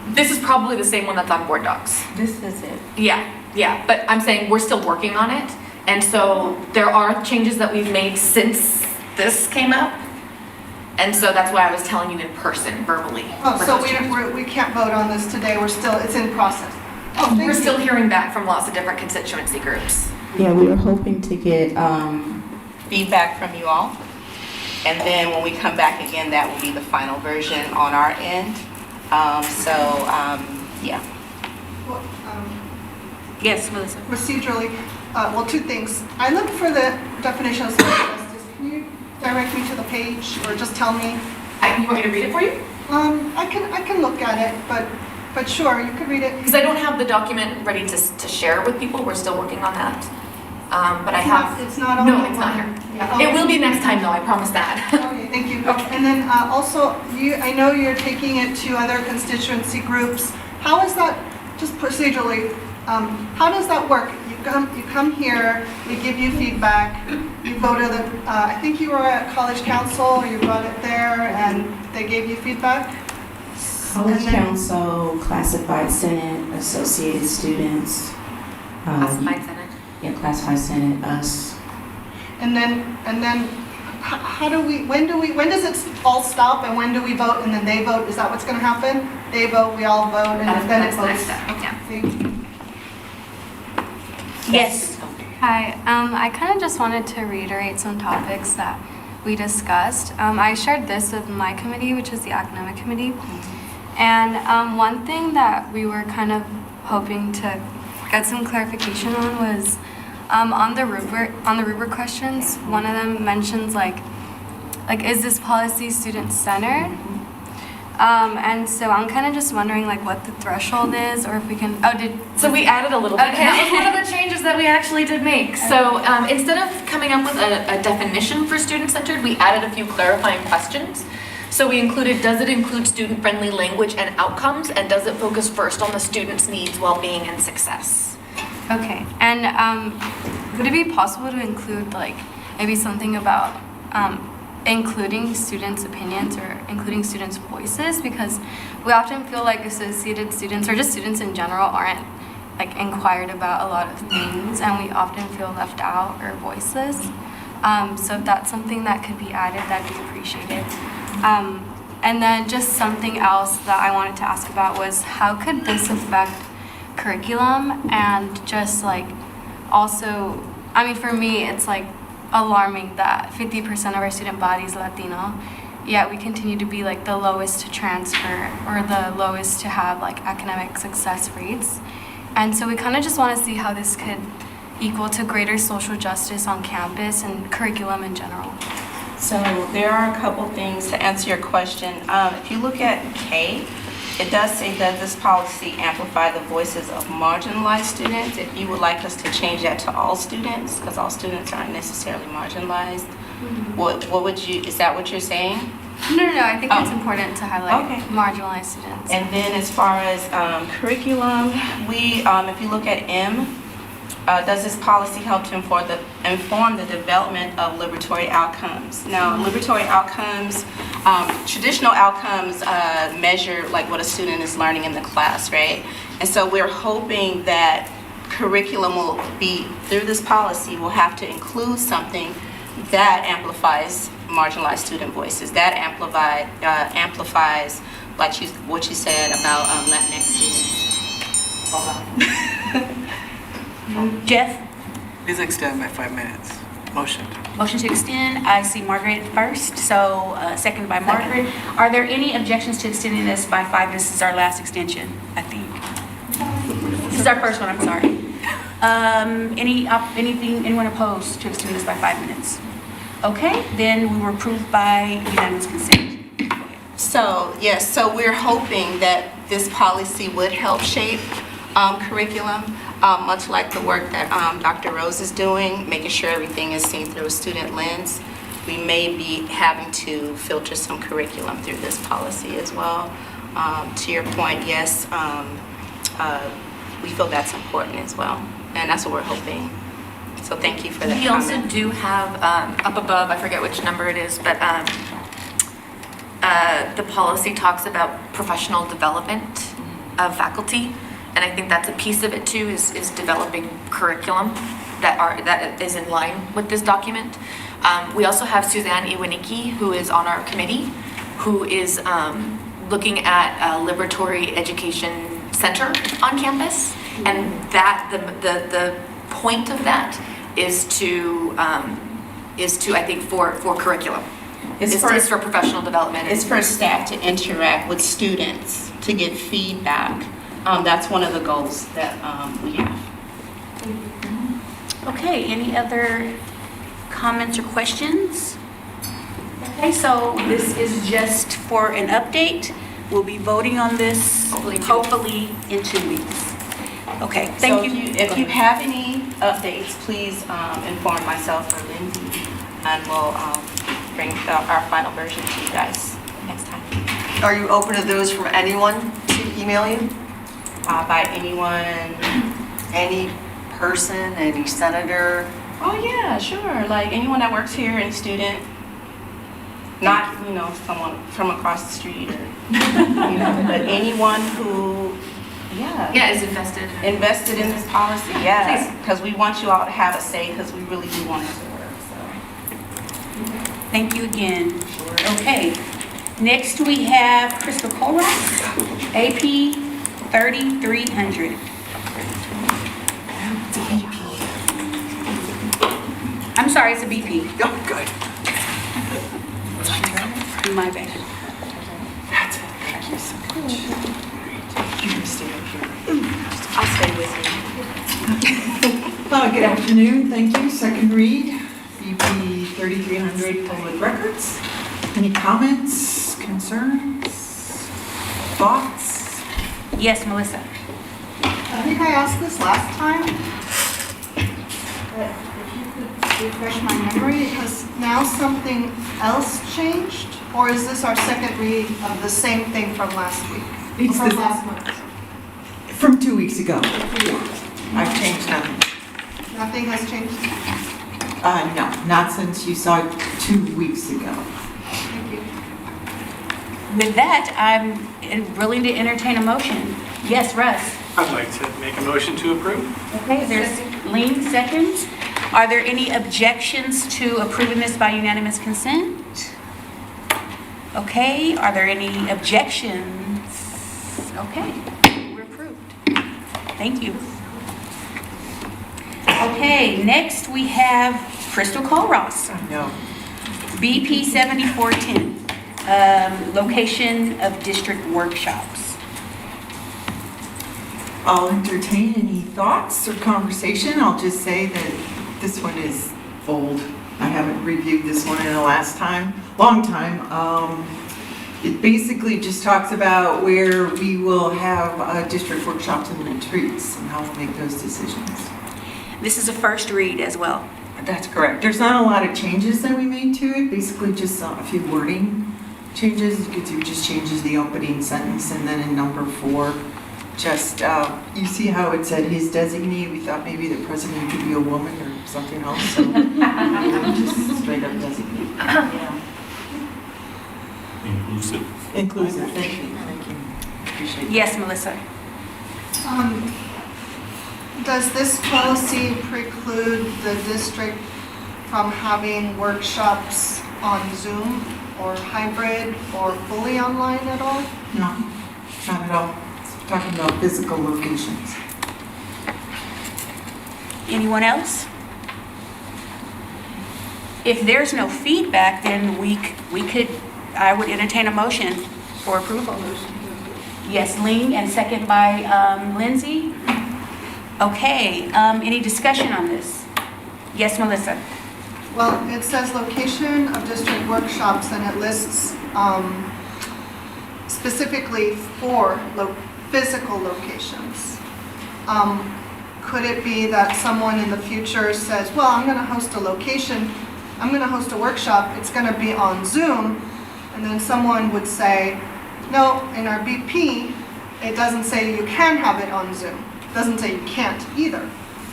This is probably the same one that's on board docs. This is it. Yeah, but I'm saying we're still working on it. And so there are changes that we've made since this came up. And so that's why I was telling you in person, verbally. Oh, so we can't vote on this today, it's in process. Oh, thank We're you. still hearing back from lots of different constituency groups. Yeah, we were hoping to get feedback from you all. And then when we come back again, that will be the final version on our end. Yeah. Well, Yes, Melissa. Procedurally, well, two things. I looked for the definition of social justice. Can you direct me to the page or just tell me? You want me to read it for you? I can look at it, but sure, you could read it. Because I don't have the document ready to share with people. We're still working on that. But It's not on No, the it's not one. here. Yeah. It will be next time though, I promise that. Okay, thank you. And then also, I know you're taking it to other constituency groups. How is that, just procedurally, how does that work? You come here, we give you feedback, you go to the, I think you were at College Council, you brought it there, and they gave you feedback? College Council, Classified Senate, Associated Students. Classified Senate. Yeah, Classified Senate, us. And then, how do we, when does it all stop, and when do we vote, and then they vote? Is that what's gonna happen? They vote, we all vote, and then it That's the next votes? step, yeah. Thank you. Yes. Hi, I kind of just wanted to reiterate some topics that we discussed. I shared this with my committee, which is the academic committee. And one thing that we were kind of hoping to get some clarification on was on the rubric questions, one of them mentions like is this policy student-centered? And so I'm kind of just wondering like what the threshold is, or if we can, So we added a little bit. Okay. That was one of the changes that we actually did make. So instead of coming up with a definition for student-centered, we added a few clarifying questions. So we included, does it include student-friendly language and outcomes? And does it focus first on the student's needs, well-being, and success? Okay, and would it be possible to include like maybe something about including students' opinions or including students' voices? Because we often feel like associated students or just students in general aren't like inquired about a lot of things, and we often feel left out or voiceless. So if that's something that could be added, that'd be appreciated. And then just something else that I wanted to ask about was how could this affect curriculum, and just like also, I mean, for me, it's like alarming that 50% of our student body is Latino, yet we continue to be like the lowest to transfer or the lowest to have like academic success rates. And so we kind of just want to see how this could equal to greater social justice on campus and curriculum in general. So there are a couple things to answer your question. If you look at K, it does say that this policy amplify the voices of marginalized students. If you would like us to change that to all students, because all students aren't necessarily marginalized, what would you, is that what you're saying? No, I think it's important to highlight marginalized students. And then as far as curriculum, we, if you look at M, does this policy help to inform the development of liberatory outcomes? Now, liberatory outcomes, traditional outcomes measure like what a student is learning in the class, right? And so we're hoping that curriculum will be, through this policy, will have to include something that amplifies marginalized student voices, that amplifies like what you said about Latinx students. Hold on. Jeff? Please extend by 5 minutes. Motion. Motion to extend. I see Margaret first, so second by Margaret. Are there any objections to extending this by 5? This is our last extension, I think. This is our first one, I'm sorry. Anyone opposed to extending this by 5 minutes? Okay, then we were approved by unanimous consent. So, yes, so we're hoping that this policy would help shape curriculum, much like the work that Dr. Rose is doing, making sure everything is seen through a student lens. We may be having to filter some curriculum through this policy as well. To your point, yes, we feel that's important as well, and that's what we're hoping. So thank you for that We also comment. do have, up above, I forget which number it is, but the policy talks about professional development of faculty. And I think that's a piece of it too, is developing curriculum that is in line with this document. We also have Suzanne Iwaniki, who is on our committee, who is looking at a liberatory education center on campus. And that, the point of that is to I think, for curriculum. It's for professional development. It's for staff to interact with students, to get feedback. That's one of the goals that we have. Okay, any other comments or questions? Okay, so this is just for an update. We'll be voting on this hopefully in 2 weeks. Okay, thank you. If you have any updates, please inform myself or Lindsay, and we'll bring our final version to you guys next time. Are you open to those from anyone to email you? By anyone? Any person, any senator? Oh yeah, sure. Like anyone that works here, any student. Not, someone from across the street or, but anyone who, is invested in this policy, yes. Because we want you all to have a say, because we really do want it to work, so. Thank you again. Okay, next we have Crystal Koros, AP 3300. I'm sorry, it's a BP. Oh, good. My bad. That's it. Thank you so much. You can stay up here. I'll stay with you. Good afternoon, thank you. Second read, BP 3300 Public Records. Any comments, concerns, thoughts? Yes, Melissa. I think I asked this last time, but if you could refresh my memory, has now something else changed? Or is this our second read of the same thing from last week? It's From the- last month? From 2 weeks ago. I've changed nothing. Nothing has changed? No, not since you saw it 2 weeks ago. Thank you. With that, I'm willing to entertain a motion. Yes, Russ? I'd like to make a motion to approve. Okay, there's Lean seconds. Are there any objections to approving this by unanimous consent? Okay, are there any objections? Okay, we're approved. Thank you. Okay, next we have Crystal Koros. No. BP 7410, location of district workshops. I'll entertain any thoughts or conversation. I'll just say that this one is old. I haven't reviewed this one in a long time. It basically just talks about where we will have district workshops and retreats and how we'll make those decisions. This is a first read as well. That's correct. There's not a lot of changes that we made to it, basically just a few wording changes. You could see it just changes the opening sentence, and then in number 4, just, you see how it said his designee, we thought maybe the president could be a woman or something else, so just straight up designee. Yeah. Inclusive, thank you. Appreciate that. Yes, Melissa. Does this policy preclude the district from having workshops on Zoom or hybrid or fully online at all? No, not at all. It's talking about physical locations. Anyone else? If there's no feedback, then I would entertain a motion for approval. Yes, Ling, and second by Lindsay. Okay, any discussion on this? Yes, Melissa. Well, it says location of district workshops and it lists specifically for physical locations. Could it be that someone in the future says, well, I'm going to host a location, I'm going to host a workshop, it's going to be on Zoom, and then someone would say, no, in our BP, it doesn't say you can have it on Zoom. It doesn't say you can't either,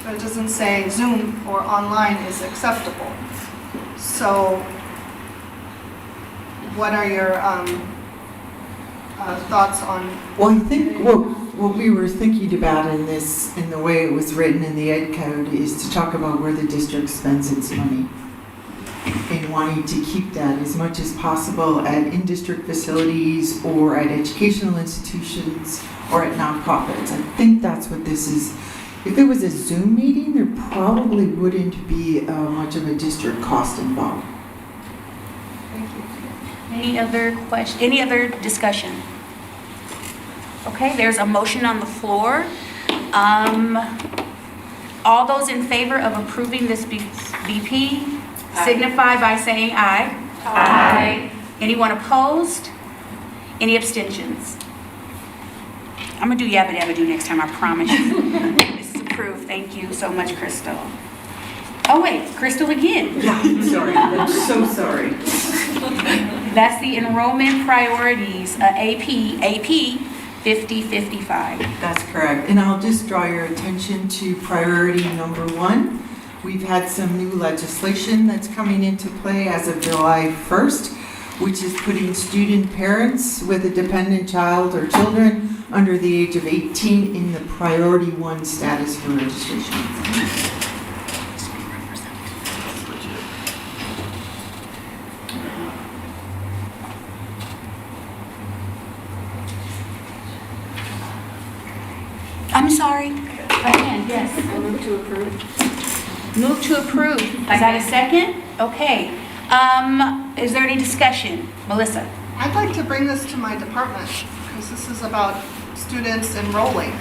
but it doesn't say Zoom or online is acceptable. So what are your thoughts on? Well, I think what we were thinking about in this, in the way it was written in the Ed Code, is to talk about where the district spends its money and wanting to keep that as much as possible at in-district facilities or at educational institutions or at nonprofits. I think that's what this is. If it was a Zoom meeting, there probably wouldn't be much of a district cost involved. Any other question, any other discussion? Okay, there's a motion on the floor. All those in favor of approving this BP signify by saying aye. Aye. Anyone opposed? Any abstentions? I'm gonna do yabba dabba do next time, I promise you. This is approved. Thank you so much, Crystal. Oh wait, Crystal again. Yeah, sorry, I'm so sorry. That's the enrollment priorities, AP 5055. That's correct. And I'll just draw your attention to priority number 1. We've had some new legislation that's coming into play as of July 1st, which is putting student parents with a dependent child or children under the age of 18 in the priority 1 status for registration. I'm sorry. Again, yes. I move to approve. Move to approve. Is that a second? Okay. Is there any discussion? Melissa? I'd like to bring this to my department because this is about students enrolling.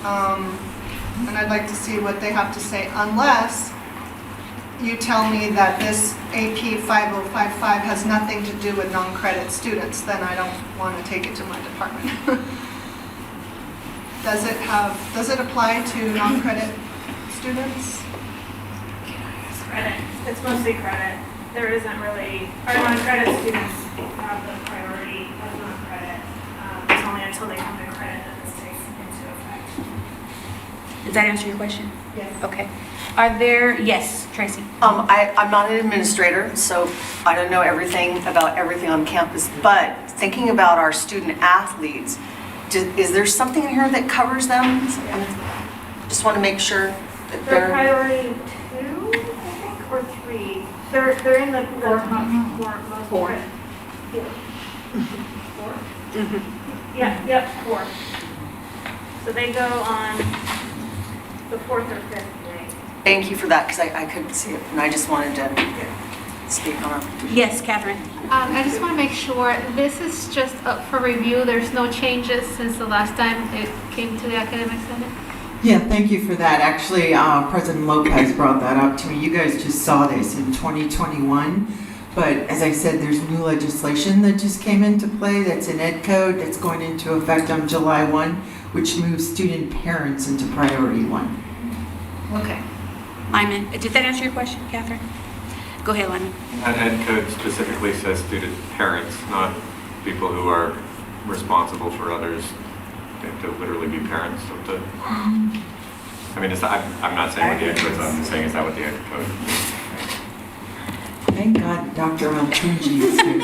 And I'd like to see what they have to say, unless you tell me that this AP 5055 has nothing to do with non-credit students, then I don't want to take it to my department. Does it apply to non-credit students? It's credit. It's mostly credit. There isn't really, our non-credit students have the priority of non-credit. It's only until they come to credit that this takes into effect. Does that answer your question? Yes. Okay. Are there, yes, Tracy? I'm not an administrator, so I don't know everything about everything on campus, but thinking about our student athletes, is there something in here that covers them? Just want to make sure that They're priority 2, I think, or 3. They're in the most. 4. Yeah. 4? Mm-hmm. Yeah, 4. So they go on the 4th or 5th day. Thank you for that, because I couldn't see it, and I just wanted to speak on it. Yes, Catherine? I just want to make sure, this is just up for review, there's no changes since the last time it came to the Academic Senate? Yeah, thank you for that. Actually, President Lopez brought that up to me. You guys just saw this in 2021, but as I said, there's new legislation that just came into play that's in Ed Code that's going into effect on July 1, which moves student parents into priority 1. Okay. Lyman, did that answer your question, Catherine? Go ahead, Lyman. That ed code specifically says student parents, not people who are responsible for others. They have to literally be parents of the. I mean, I'm not saying what the ed code is, I'm saying is that what the ed code is? Thank God Dr. Altunji is here.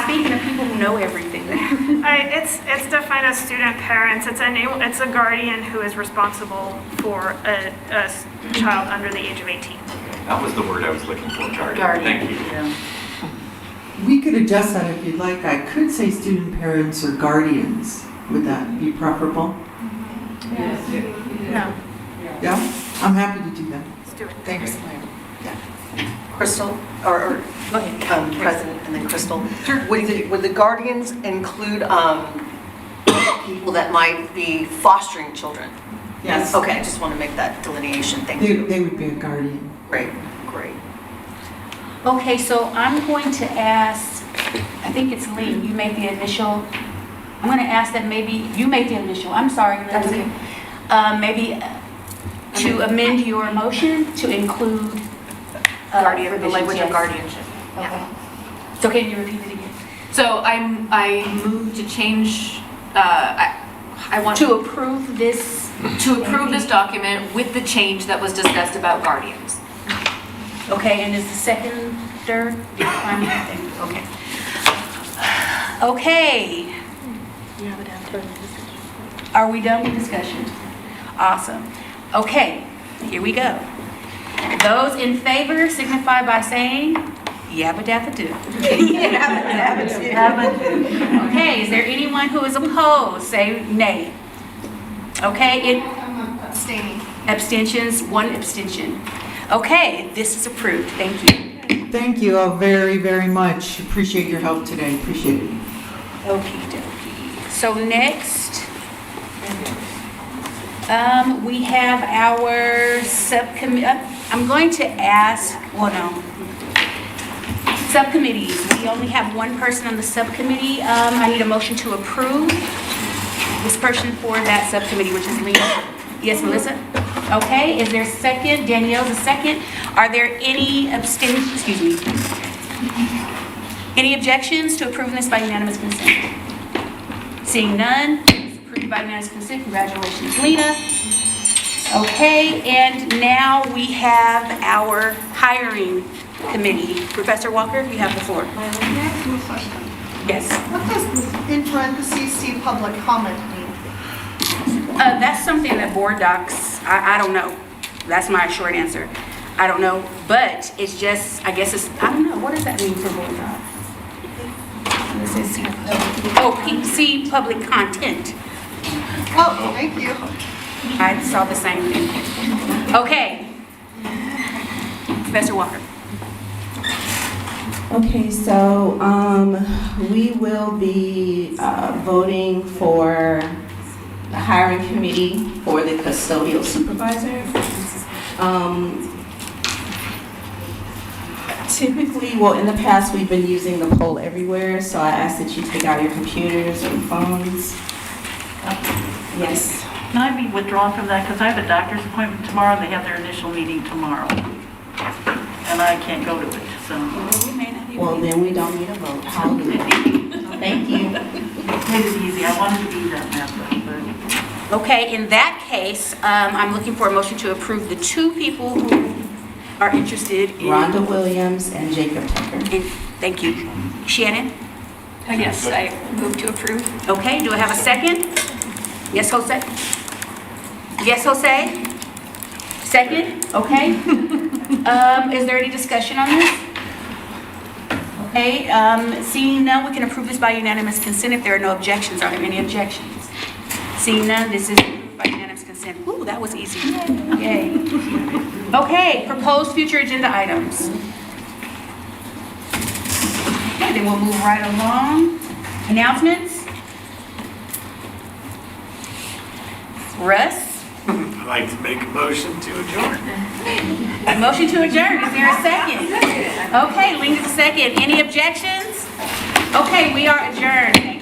Speaking of people who know everything. It's defined as student parents. It's a guardian who is responsible for a child under the age of 18. That was the word I was looking for, guardian. Thank you. Yeah. We could adjust that if you'd like. I could say student parents or guardians. Would that be preferable? Yes. No. Yeah? I'm happy to do that. Let's do it. Thanks, Mary. Yeah. Crystal, or Go ahead. President, and then Crystal. Sure. Would the guardians include people that might be fostering children? Yes. Okay, I just want to make that delineation. Thank you. They would be a guardian. Great. Okay, so I'm going to ask I think it's Lee, you made the initial. I'm going to ask that maybe you make the initial. I'm sorry, Lindsay. Maybe to amend your motion to include Guardian, the language of yes. guardianship. Okay. So can you repeat it again? So I move to change, I want To approve this. to approve this document with the change that was discussed about guardians. Okay, and is the second, third? Fine, thank you. Okay. Okay. Are we done with discussion? Awesome. Okay, here we go. Those in favor signify by saying yabba dabba do. Okay, is there anyone who is opposed? Say nay. Okay, Abstaining. abstentions, one abstention. Okay, this is approved. Thank you. Thank you all very, very much. Appreciate your help today. Appreciate it. Okie dokie. So next, we have our subcommittee. I'm going to ask, well, no. Subcommittees. We only have one person on the subcommittee. I need a motion to approve this person for that subcommittee, which is Lena. Yes, Melissa? Okay, is there a second? Danielle's a second. Are there any any objections to approving this by unanimous consent? Seeing none, it's approved by unanimous consent. Congratulations, Lena. Okay, and now we have our hiring committee. Professor Walker, you have the floor. May I ask you a question? Yes. What does, in parentheses, see public comment mean? That's something that board docs, I don't know. That's my short answer. I don't know, but it's just, I guess it's, I don't know, what does that mean for board docs? See public content. Oh, thank you. I saw the same thing. Okay. Professor Walker. Okay, so we will be voting for the hiring committee for the custodial supervisor. Typically, well, in the past, we've been using the poll everywhere, so I ask that you take out your computers or phones. Yes. Can I be withdrawn from that? Because I have a doctor's appointment tomorrow, and they have their initial meeting tomorrow. And I can't go to it, so. Well, then we don't need a vote. Hallelujah. Thank you. Made it easy. I wanted to be that member, but. Okay, in that case, I'm looking for a motion to approve the two people who are interested in. Rhonda Williams and Jacob Tucker. Thank you. Shannon? Yes, I move to approve. Okay, do I have a second? Yes, Jose? Yes, Jose? Second? Okay. Is there any discussion on this? Okay, seeing none, we can approve this by unanimous consent if there are no objections. Are there any objections? Seeing none, this is approved by unanimous consent. Ooh, that was easy. Yay. Okay, proposed future agenda items. Okay, then we'll move right along. Announcements? Russ? I'd like to make a motion to adjourn. A motion to adjourn, is there a second? Okay, Linda's a second. Any objections? Okay, we are adjourned. Thank you.